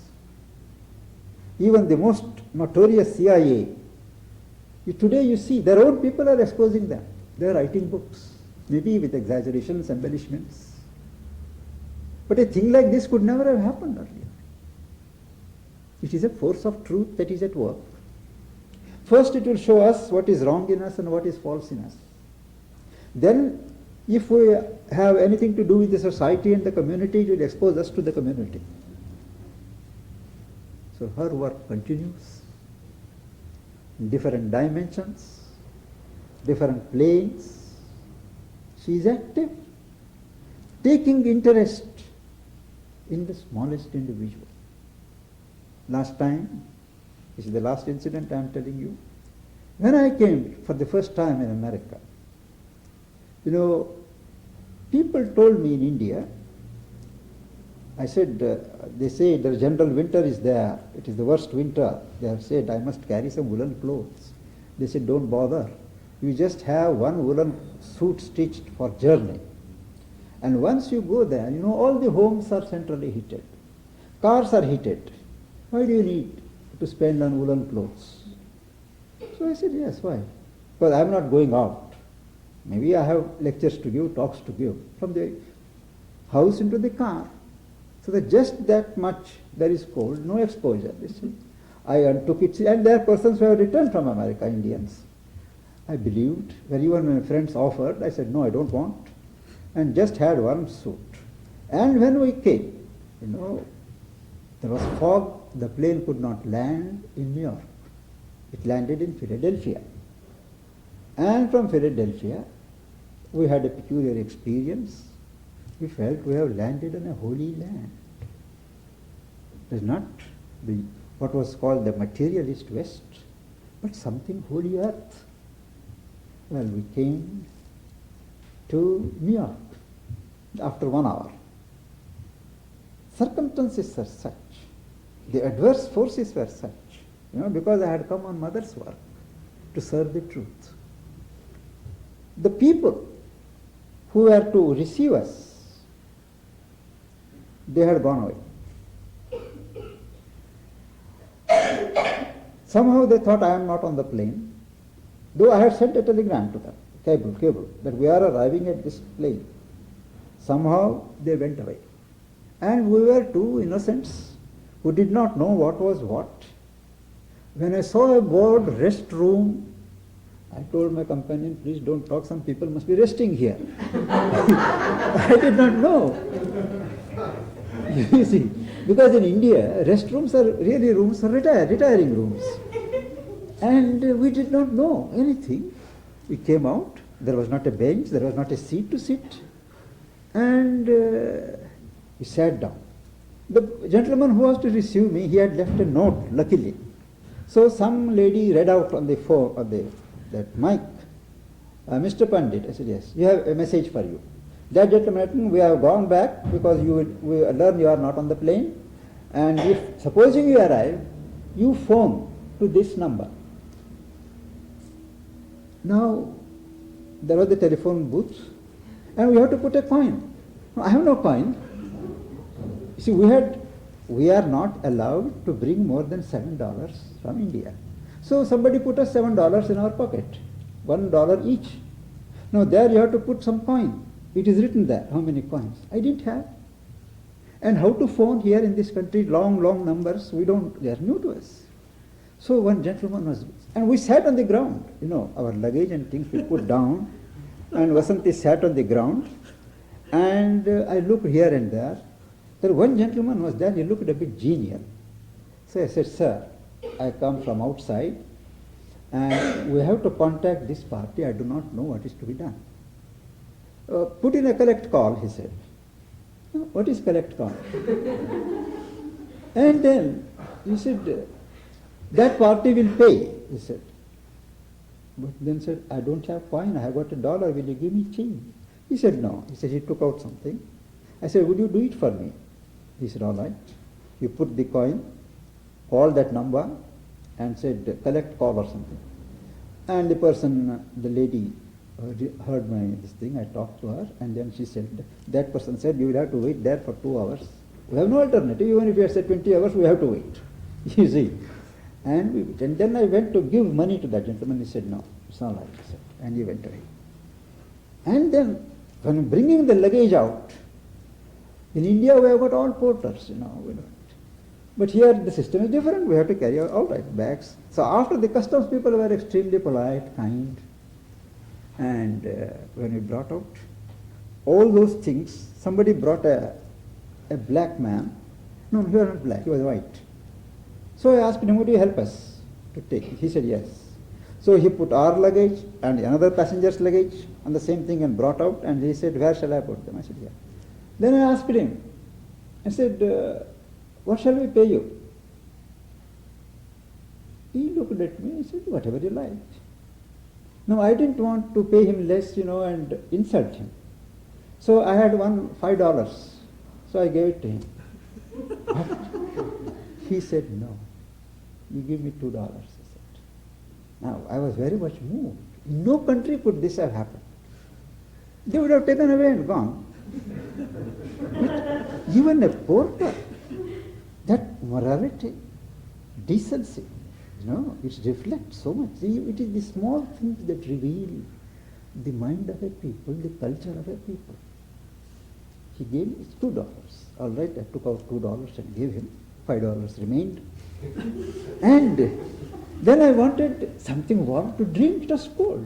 Even the most notorious CIA, today you see their own people are exposing them. They are writing books, maybe with exaggerations, embellishments. But a thing like this could never have happened earlier. It is a force of truth that is at work. First it will show us what is wrong in us and what is false in us. Then if we have anything to do with the society and the community, it will expose us to the community. So her work continues in different dimensions, different planes. She is active, taking interest in the smallest individual. Last time, this is the last incident I am telling you. When I came for the first time in America, people told me in India, I said, they say the general winter is there, it is the worst winter. They have said, I must carry some woolen clothes. They said, don't bother. You just have one woolen suit stitched for journey. And once you go there, all the homes are centrally heated. Cars are heated. Why do you need to spend on woolen clothes? So I said, yes, why? Because I am not going out. Maybe I have lectures to give, talks to give, from the house into the car. So that just that much there is cold, no exposure. You see. I took it, and there are persons who have returned from America, Indians. I believed, when even my friends offered, I said, no, I don't want, and just had one suit. And when we came, there was fog, the plane could not land in New York. It landed in Philadelphia. And from Philadelphia, we had a peculiar experience. We felt we have landed in a holy land. It is not what was called the materialist West, but something holy earth. Well, we came to New York after 1 hour. Circumstances are such, the adverse forces were such, because I had come on mother's work to serve the truth. The people who were to receive us, they had gone away. Somehow they thought I am not on the plane, though I had sent a telegram to them, cable, that we are arriving at this plane. Somehow they went away. And we were two innocents who did not know what was what. When I saw a board restroom, I told my companion, please don't talk, some people must be resting here. I did not know. You see, because in India, restrooms are really rooms for retiring rooms. And we did not know anything. We came out, there was not a bench, there was not a seat to sit. And we sat down. The gentleman who was to receive me, he had left a note, luckily. So some lady read out on the phone, that mic, Mr. Pandit. I said, yes, you have a message for you. That gentleman, we have gone back because we learn you are not on the plane. And if, supposing you arrive, you phone to this number. Now, there was the telephone booth, and we have to put a coin. No, I have no coin. You see, we are not allowed to bring more than $7 from India. So somebody put us $7 in our pocket, $1 each. Now there you have to put some coin. It is written there, how many coins. I didn't have. And how to phone here in this country, long numbers, they are new to us. So one gentleman was, and we sat on the ground, our luggage and things we put down, and Vasanti sat on the ground, and I looked here and there. There one gentleman was there, he looked a bit genial. So I said, sir, I come from outside, and we have to contact this party. I do not know what is to be done. Put in a collect call, he said. "No, what is collect call?" And then he said, "That party will pay," he said. But then said, "I don't have coin, I have got $1, will you give me change?" He said, "No." He said, he took out something. I said, "Would you do it for me?" He said, "All right." He put the coin, called that number, and said, "Collect call" or something. And the person, the lady, heard my this thing. I talked to her, and then she said, that person said, "You will have to wait there for 2 hours. We have no alternative. Even if you have said 20 hours, we have to wait." You see. And then I went to give money to that gentleman. He said, "No, it's not like this." And he went away. And then, when bringing the luggage out, in India we have got all porters, we don't. But here the system is different. We have to carry all right bags. So after the customs people were extremely polite, kind, and when we brought out all those things, somebody brought a black man. No, he was not black, he was white. So I asked him, "Would you help us to take it?" He said, "Yes." So he put our luggage and another passenger's luggage and the same thing and brought out, and he said, "Where shall I put them?" I said, "Yeah." Then I asked him, I said, "What shall we pay you?" He looked at me and said, "Whatever you like." No, I didn't want to pay him less, and insult him. So I had $5. So I gave it to him. He said, "No, you give me $2. He said. Now, I was very much moved. In no country could this have happened. They would have taken away and gone. But even a porter, that morality, decency, it reflects so much. It is the small things that reveal the mind of a people, the culture of a people. He gave me $2. All right, I took out $2 and gave him. $5 remained. And then I wanted something warm to drink. It was cold,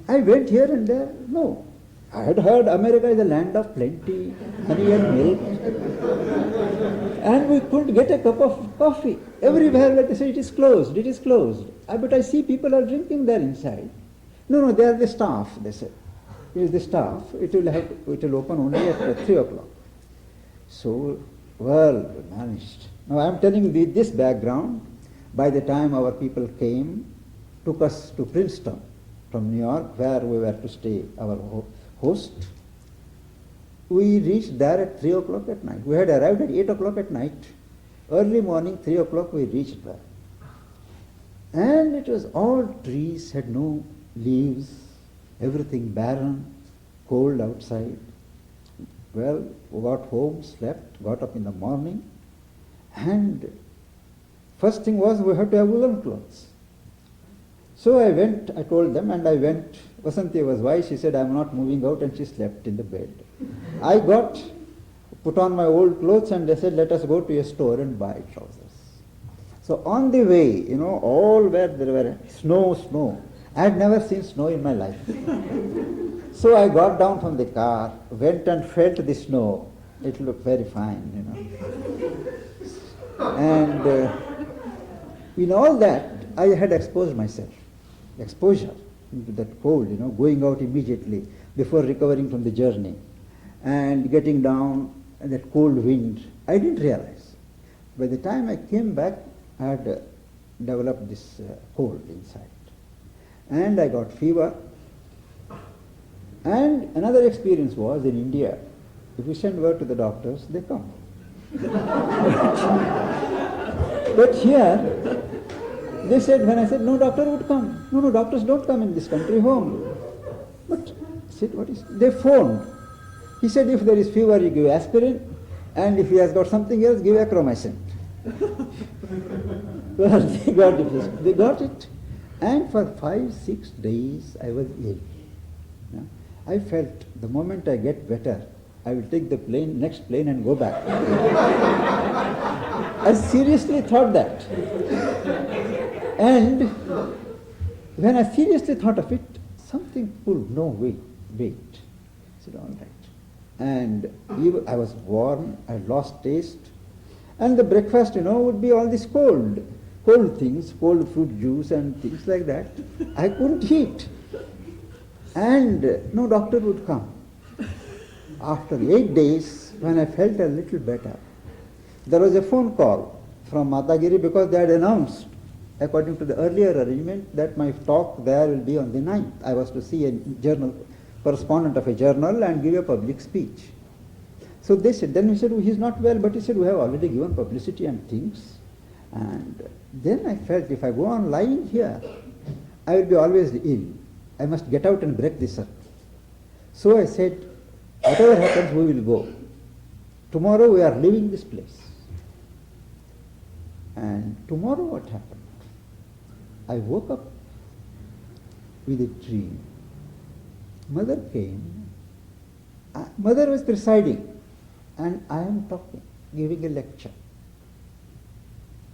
I went here and there. No. I had heard America is a land of plenty, honey and milk. And we couldn't get a cup of coffee. Everywhere, let us say, it is closed, it is closed. But I see people are drinking there inside. No, they are the staff, they said. It is the staff. It will open only at 3 o'clock. So, well managed. Now I am telling you this background. By the time our people came, took us to Princeton from New York, where we were to stay, our host, we reached there at 3 o'clock at night. We had arrived at 8 o'clock at night. Early morning, 3 o'clock, we reached there. And it was all trees, had no leaves, everything barren, cold outside. Well, we got home, slept, got up in the morning, and first thing was we had to have woolen clothes. So I told them, and I went. Vasanti was wise, she said, "I am not moving out," and she slept in the bed. I put on my old clothes, and they said, "Let us go to a store and buy trousers." So on the way, all where there were snow. I had never seen snow in my life. So I got down from the car, went and felt the snow. It looked very fine, And in all that, I had exposed myself. Exposure into that cold, going out immediately before recovering from the journey and getting down and that cold wind. I didn't realize. By the time I came back, I had developed this cold inside. And I got fever. And another experience was in India, if we send word to the doctors, they come. But here, they said, when I said, "No doctor would come." No, doctors don't come in this country home. But I said, "What is?" They phoned. He said, "If there is fever, you give aspirin, and if he has got something else, give acromycin." Well, they got it. And for 5-6 days, I was ill. I felt the moment I get better, I will take the next plane and go back. I seriously thought that. And when I seriously thought of it, something pulled, "No, wait. I said, "All right." And I was warm, I lost taste. And the breakfast, would be all this cold. cold things, cold fruit juice and things like that. I couldn't eat. And no doctor would come. After 8 days, when I felt a little better, there was a phone call from Matagiri because they had announced, according to the earlier arrangement, that my talk there will be on the 9th. I was to see a journal, correspondent of a journal and give a public speech. So they said, then he said, oh, he's not well, but he said, we have already given publicity and things. And then I felt if I go on lying here, I will be always ill. I must get out and break this up. So I said, whatever happens, we will go. Tomorrow we are leaving this place. And tomorrow what happened? I woke up with a dream. Mother came. Mother was presiding. And I am talking, giving a lecture.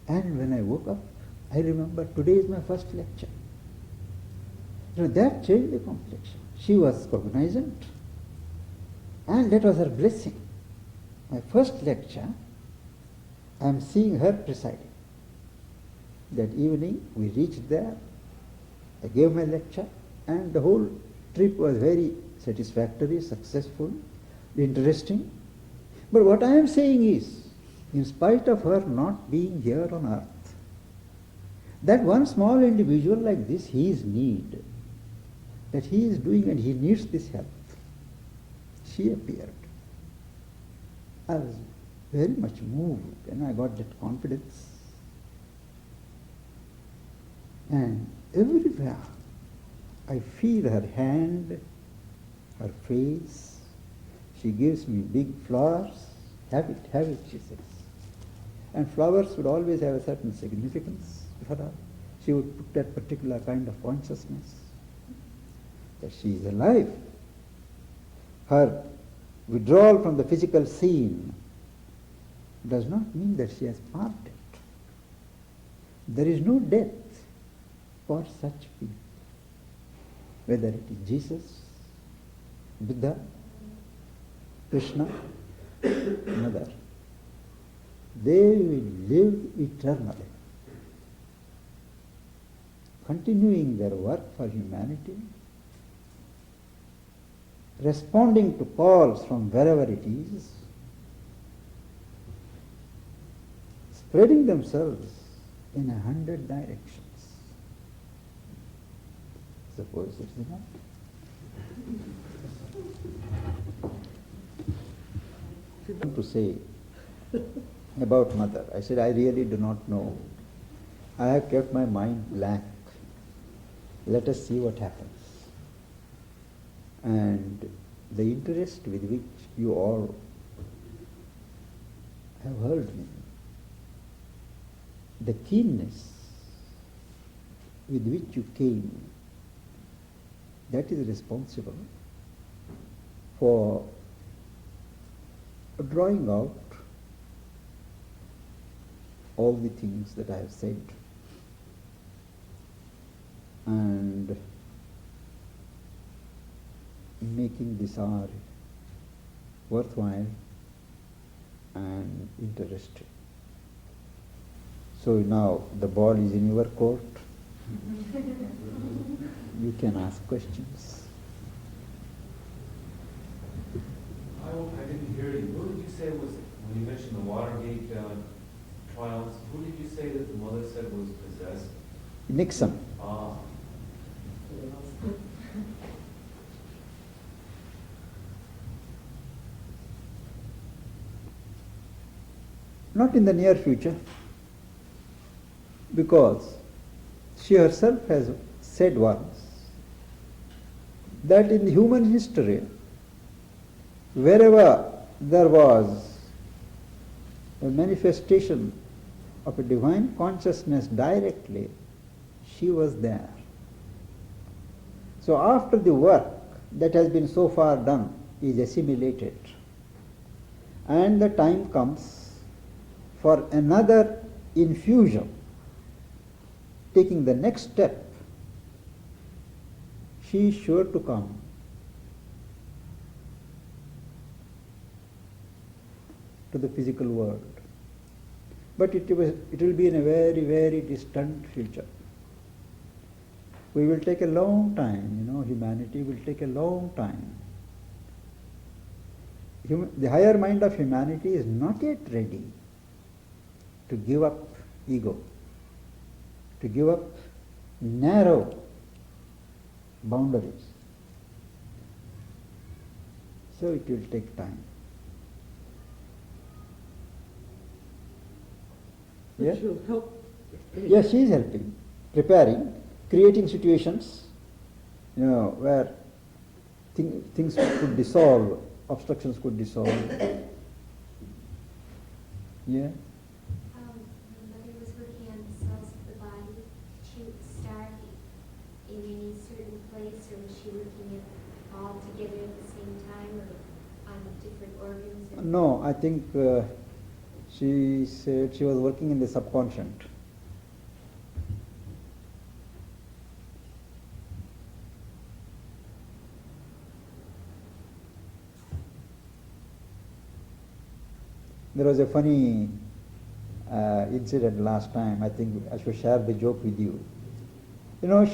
And when I woke up, I remember today is my first lecture. That changed the complexion. She was cognizant, and that was her blessing. My first lecture, I am seeing her presiding. That evening, we reached there, I gave my lecture, and the whole trip was very satisfactory, successful, interesting. But what I am saying is, in spite of her not being here on earth, that one small individual like this, his need, that he is doing and he needs this help. She appeared. I was very much moved and I got that confidence. And everywhere I feel her hand, her face. She gives me big flowers. Have it, she says. And flowers would always have a certain significance for her. She would put that particular kind of consciousness that she is alive. Her withdrawal from the physical scene does not mean that she has parted. There is no death for such people. Whether it is Jesus, Buddha, Krishna, Mother, they will live eternally, continuing their work for humanity, responding to calls from wherever it is, spreading themselves in 100 directions. Suppose it's enough. To say about Mother, I said, I really do not know. I have kept my mind blank. Let us see what happens. And the interest with which you all have heard me, the keenness with which you came, that is responsible for drawing out all the things that I have said and making this hour worthwhile and interesting. So now the ball is in your court. You can ask questions. I didn't hear you. Who did you say was, when you mentioned the Watergate trials, who did you say that the mother said was possessed? Nixon. Ah. Not in the near future, because she herself has said once that in human history, wherever there was a manifestation of a divine consciousness directly, she was there. So after the work that has been so far done is assimilated, and the time comes for another infusion, taking the next step, she is sure to come. To the physical world. But it will be in a very, very distant future. We will take a long time, humanity will take a long time. The higher mind of humanity is not yet ready to give up ego, to give up narrow boundaries. So it will take time. But Yes? she'll help. Yes, she is helping, preparing, creating situations, where things could dissolve, obstructions could dissolve. Yeah. My mother was working on the cells of the body. She would start in any certain place, or was she looking at all together at the same time, or on different organs? Or No, I think she said she was working in the subconscious. There was a funny incident last time. I think I should share the joke with you.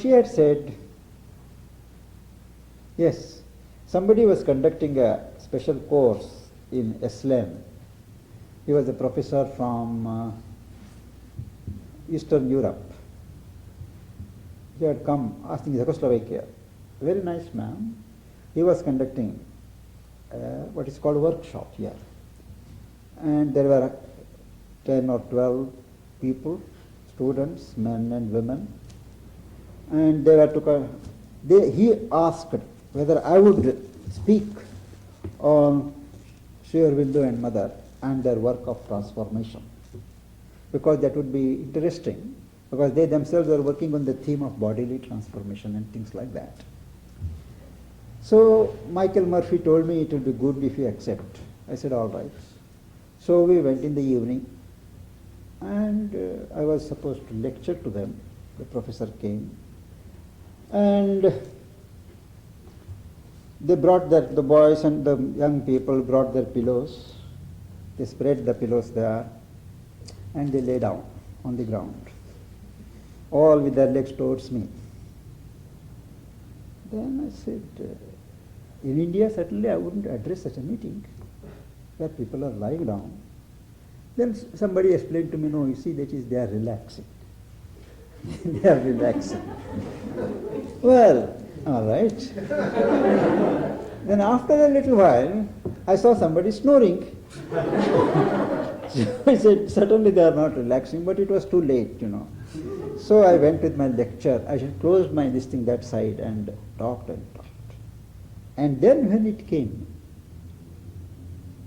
She had said, yes, somebody was conducting a special course in Islam. He was a professor from Eastern Europe. He had come, I think Czechoslovakia. Very nice man. He was conducting what is called a workshop here. And there were 10 or 12 people, students, men and women. And they were he asked whether I would speak on Sri Aurobindo and Mother and their work of transformation, because that would be interesting, because they themselves were working on the theme of bodily transformation and things like that. So Michael Murphy told me it would be good if you accept. I said, all right. So we went in the evening, and I was supposed to lecture to them. The professor came, and they brought the boys and the young people brought their pillows. They spread the pillows there, and they lay down on the ground, all with their legs towards me. Then I said, in India certainly I wouldn't address such a meeting where people are lying down. Then somebody explained to me, no, you see, that is, they are relaxing. They are relaxing. Well, all right. Then after a little while, I saw somebody snoring. So I said, certainly they are not relaxing, but it was too late, So I went with my lecture. I closed my this thing that side and talked and talked. And then when it came,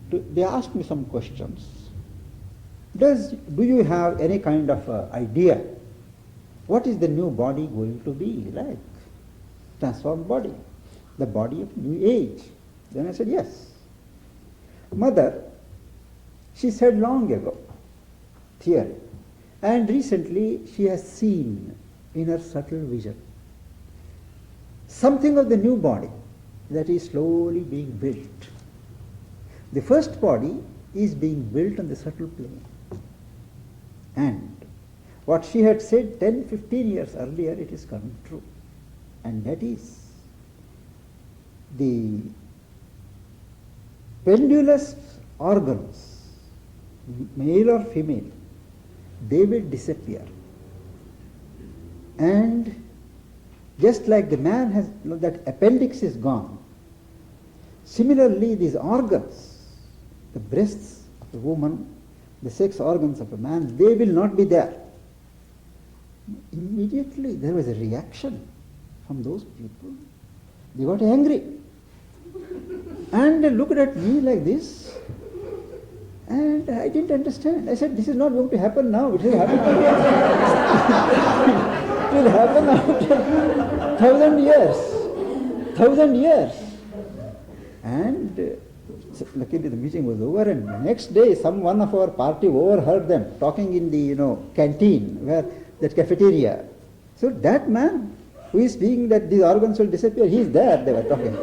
they asked me some questions. Do you have any kind of idea? What is the new body going to be like? Transformed body. The body of new age. Then I said, yes. Mother, she said long ago, theory. And recently she has seen in her subtle vision something of the new body that is slowly being built. The first body is being built on the subtle plane. And what she had said 10, 15 years earlier, it is coming true. And that is the pendulous organs, male or female, they will disappear. And just like the man has, that appendix is gone, similarly these organs, the breasts of a woman, the sex organs of a man, they will not be there. Immediately there was a reaction from those people. They got angry. And they looked at me like this. And I didn't understand. I said, this is not going to happen now. It will happen it will happen after 1,000 years. 1,000 years. And luckily the meeting was over, and the next day one of our party overheard them talking in the canteen, where that cafeteria. So that man who is speaking that these organs will disappear, he is there, they were talking.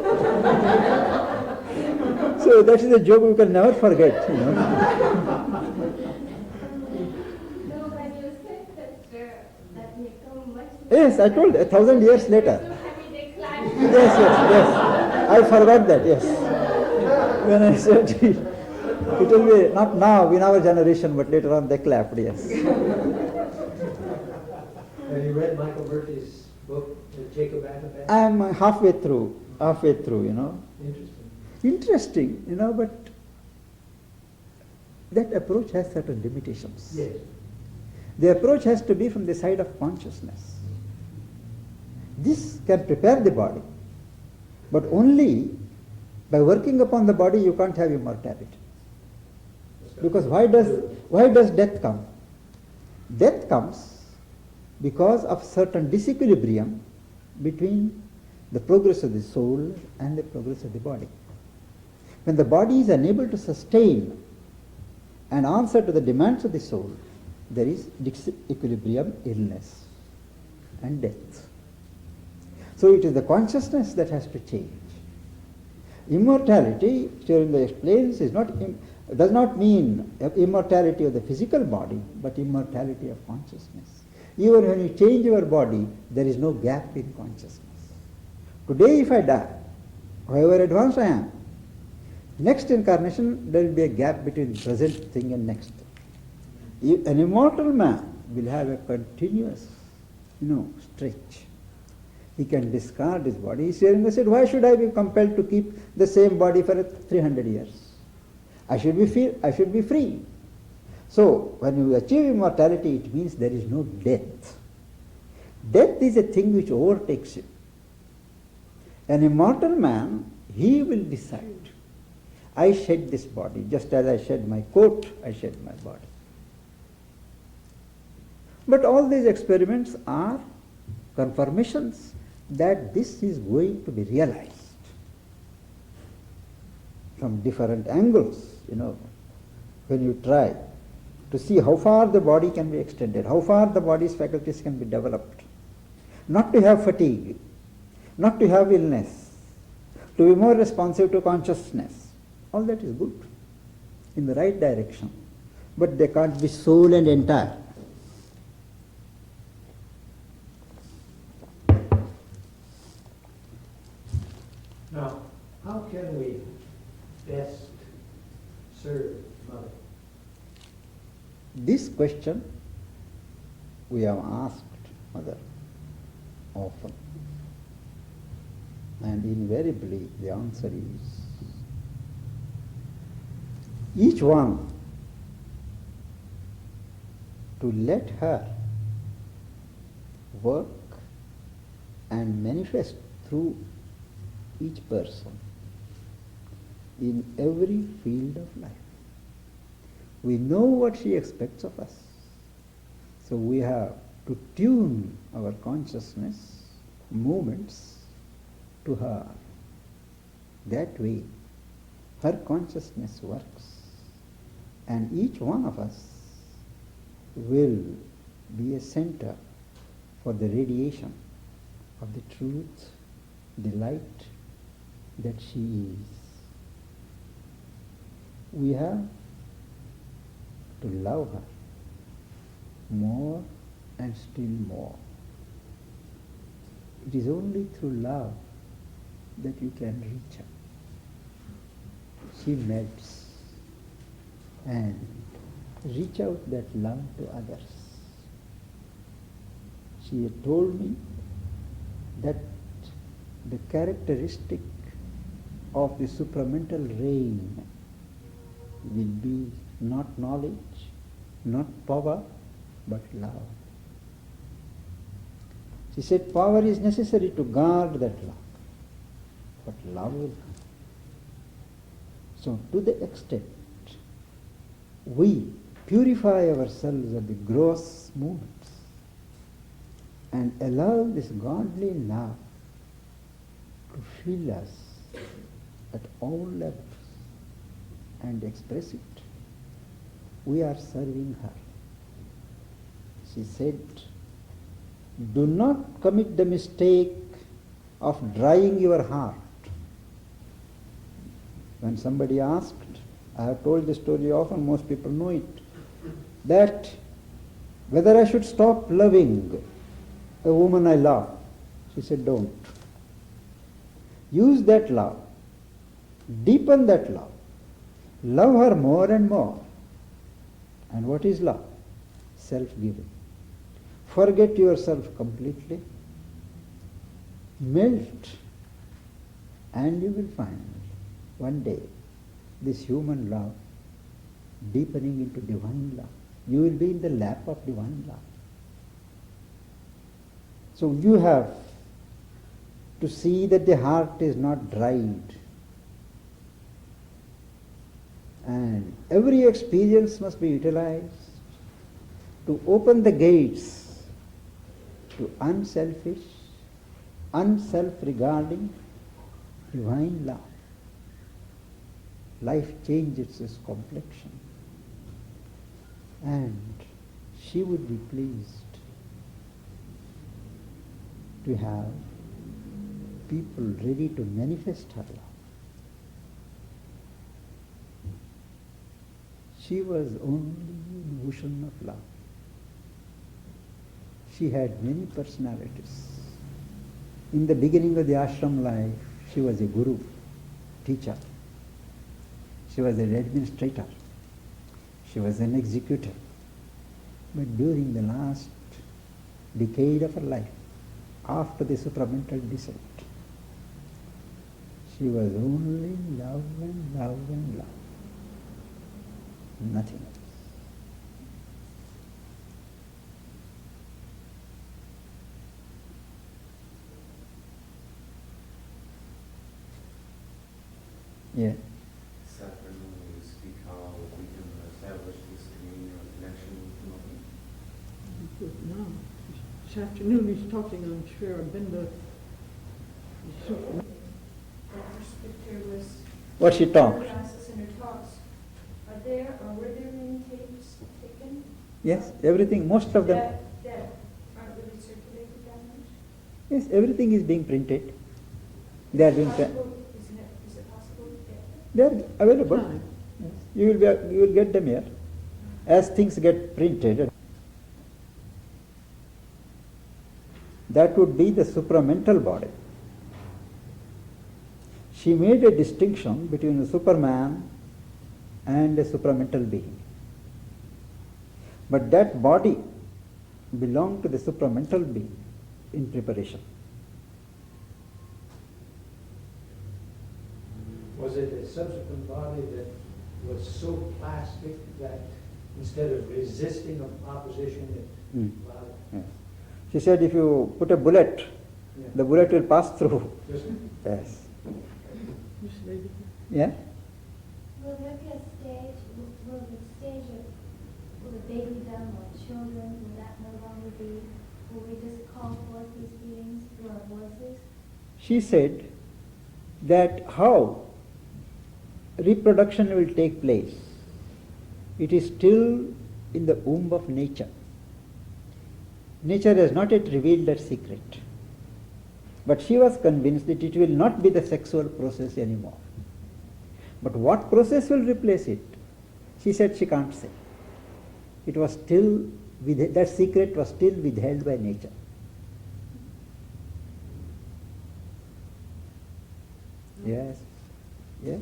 So that is a joke we can never forget. Yes, I told you, 1,000 years later. I mean, they clash. Yes. I forgot that, yes. When I said it will be not now in our generation, but later on they clapped, yes. Have you read Michael Murphy's book, Jacob Ababak? I am halfway through, you know. Interesting. Interesting, you know, but that approach has certain limitations. Yes. The approach has to be from the side of consciousness. This can prepare the body, but only by working upon the body you can't have immortality. Because why does death come? Death comes because of certain disequilibrium between the progress of the soul and the progress of the body. When the body is unable to sustain and answer to the demands of the soul, there is disequilibrium, illness, and death. So it is the consciousness that has to change. Immortality, Srinivas explains, does not mean immortality of the physical body, but immortality of consciousness. Even when you change your body, there is no gap in consciousness. Today if I die, however advanced I am, next incarnation there will be a gap between present thing and next thing. An immortal man will have a continuous, stretch. He can discard his body. He said, why should I be compelled to keep the same body for 300 years? I should be free. So, when you achieve immortality, it means there is no death. Death is a thing which overtakes you. An immortal man, he will decide, I shed this body, just as I shed my coat, I shed my body. But all these experiments are confirmations that this is going to be realized from different angles, when you try to see how far the body can be extended, how far the body's faculties can be developed, not to have fatigue, not to have illness, to be more responsive to consciousness. All that is good, in the right direction. But they can't be sole and entire. Now, how can we best serve Mother? This question we have asked Mother often, and invariably the answer is each one to let her work and manifest through each person in every field of life. We know what she expects of us. So we have to tune our consciousness, movements to her. That way, her consciousness works. And each one of us will be a center for the radiation of the truth, the light that she is. We have to love her more and still more. It is only through love that you can reach her. She melts and reach out that love to others. She had told me that the characteristic of the supramental rain will be not knowledge, not power, but love. She said power is necessary to guard that love, but love will come. So to the extent we purify ourselves of the gross movements and allow this godly love to fill us at all levels and express it, we are serving her. She said, do not commit the mistake of drying your heart. When somebody asked, I have told this story often, most people know it, that whether I should stop loving a woman I love. She said, don't. Use that love. Deepen that love. Love her more and more. And what is love? Self-giving. Forget yourself completely. Melt. And you will find one day this human love deepening into divine love. You will be in the lap of divine love. So you have to see that the heart is not dried. And every experience must be utilized to open the gates to unselfish, unself-regarding divine love. Life changes its complexion. And she would be pleased to have people ready to manifest her love. She was only an ocean of love. She had many personalities. In the beginning of the ashram life, she was a guru, teacher. She was an administrator. She was an executor. But during the last decade of her life, after the supramental descent, she was only love and love and love. Nothing else. Yeah. This afternoon we speak how we can establish this communion or connection with the No. This afternoon he's talking on Aurobindo. That scripture was. What she talked? Classes and her talks. Are there, or were there any tapes taken? Yes, everything, most of them. That aren't really circulated that much? Yes, everything is being printed. They are being printed. Is it possible to get them? They are available. Time. Yes. You will get them here. As things get printed, that would be the supramental body. She made a distinction between a superman and a supramental being. But that body belonged to the supramental being in preparation. Was it a subsequent body that was so plastic that instead of resisting opposition, it allowed it? Yes. She said if you put a bullet, the bullet will pass through. Just- Yes. This lady. Yeah? Will there be a stage, will the stage of, will the babydom or children, will that no longer be, will we just call forth these beings through our voices? She said that how reproduction will take place, it is still in the womb of nature. Nature has not yet revealed that secret. But she was convinced that it will not be the sexual process anymore. But what process will replace it? She said she can't say. It was still, that secret was still withheld by nature. Yes. Yes.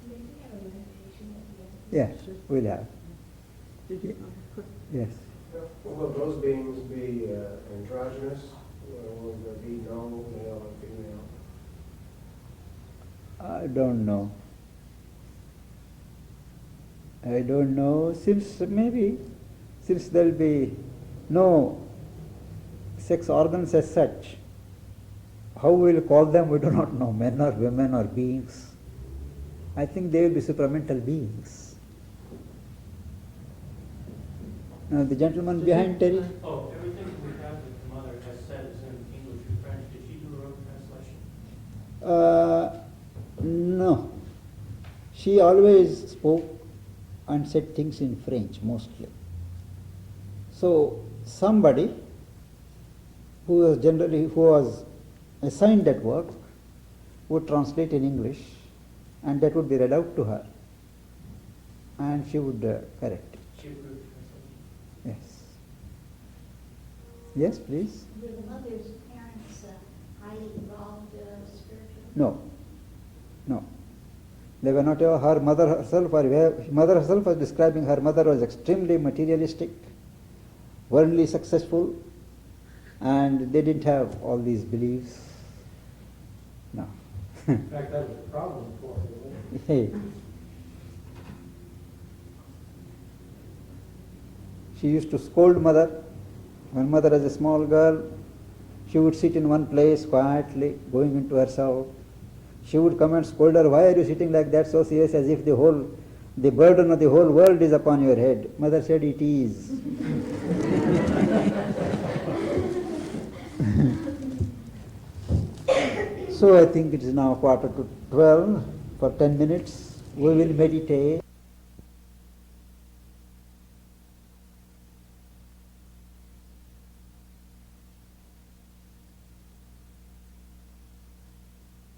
Maybe have a meditation at the end. Yes, we'll have. Did you? Yes. Will those beings be androgynous? Will there be no male and female? I don't know. I don't know, since there will be no sex organs as such, how we will call them we do not know, men or women or beings. I think they will be supramental beings. Now the gentleman behind Terry. Oh, everything we have that the mother has said is in English and French. Did she do her own translation? No. She always spoke and said things in French mostly. So somebody who was assigned that work would translate in English, and that would be read out to her, and she would correct it. She approved the translation. Yes. Yes, please. Were the mother's parents highly involved spiritually? No. No. They were not, her mother herself, mother herself was describing her mother was extremely materialistic, worldly successful, and they didn't have all these beliefs. No. In fact, that was a problem for her. Hey. She used to scold mother. When mother as a small girl, she would sit in one place quietly, going into herself. She would come and scold her, why are you sitting like that so serious, as if the burden of the whole world is upon your head. Mother said, it is. So I think it is now 11:45. For 10 minutes we will meditate.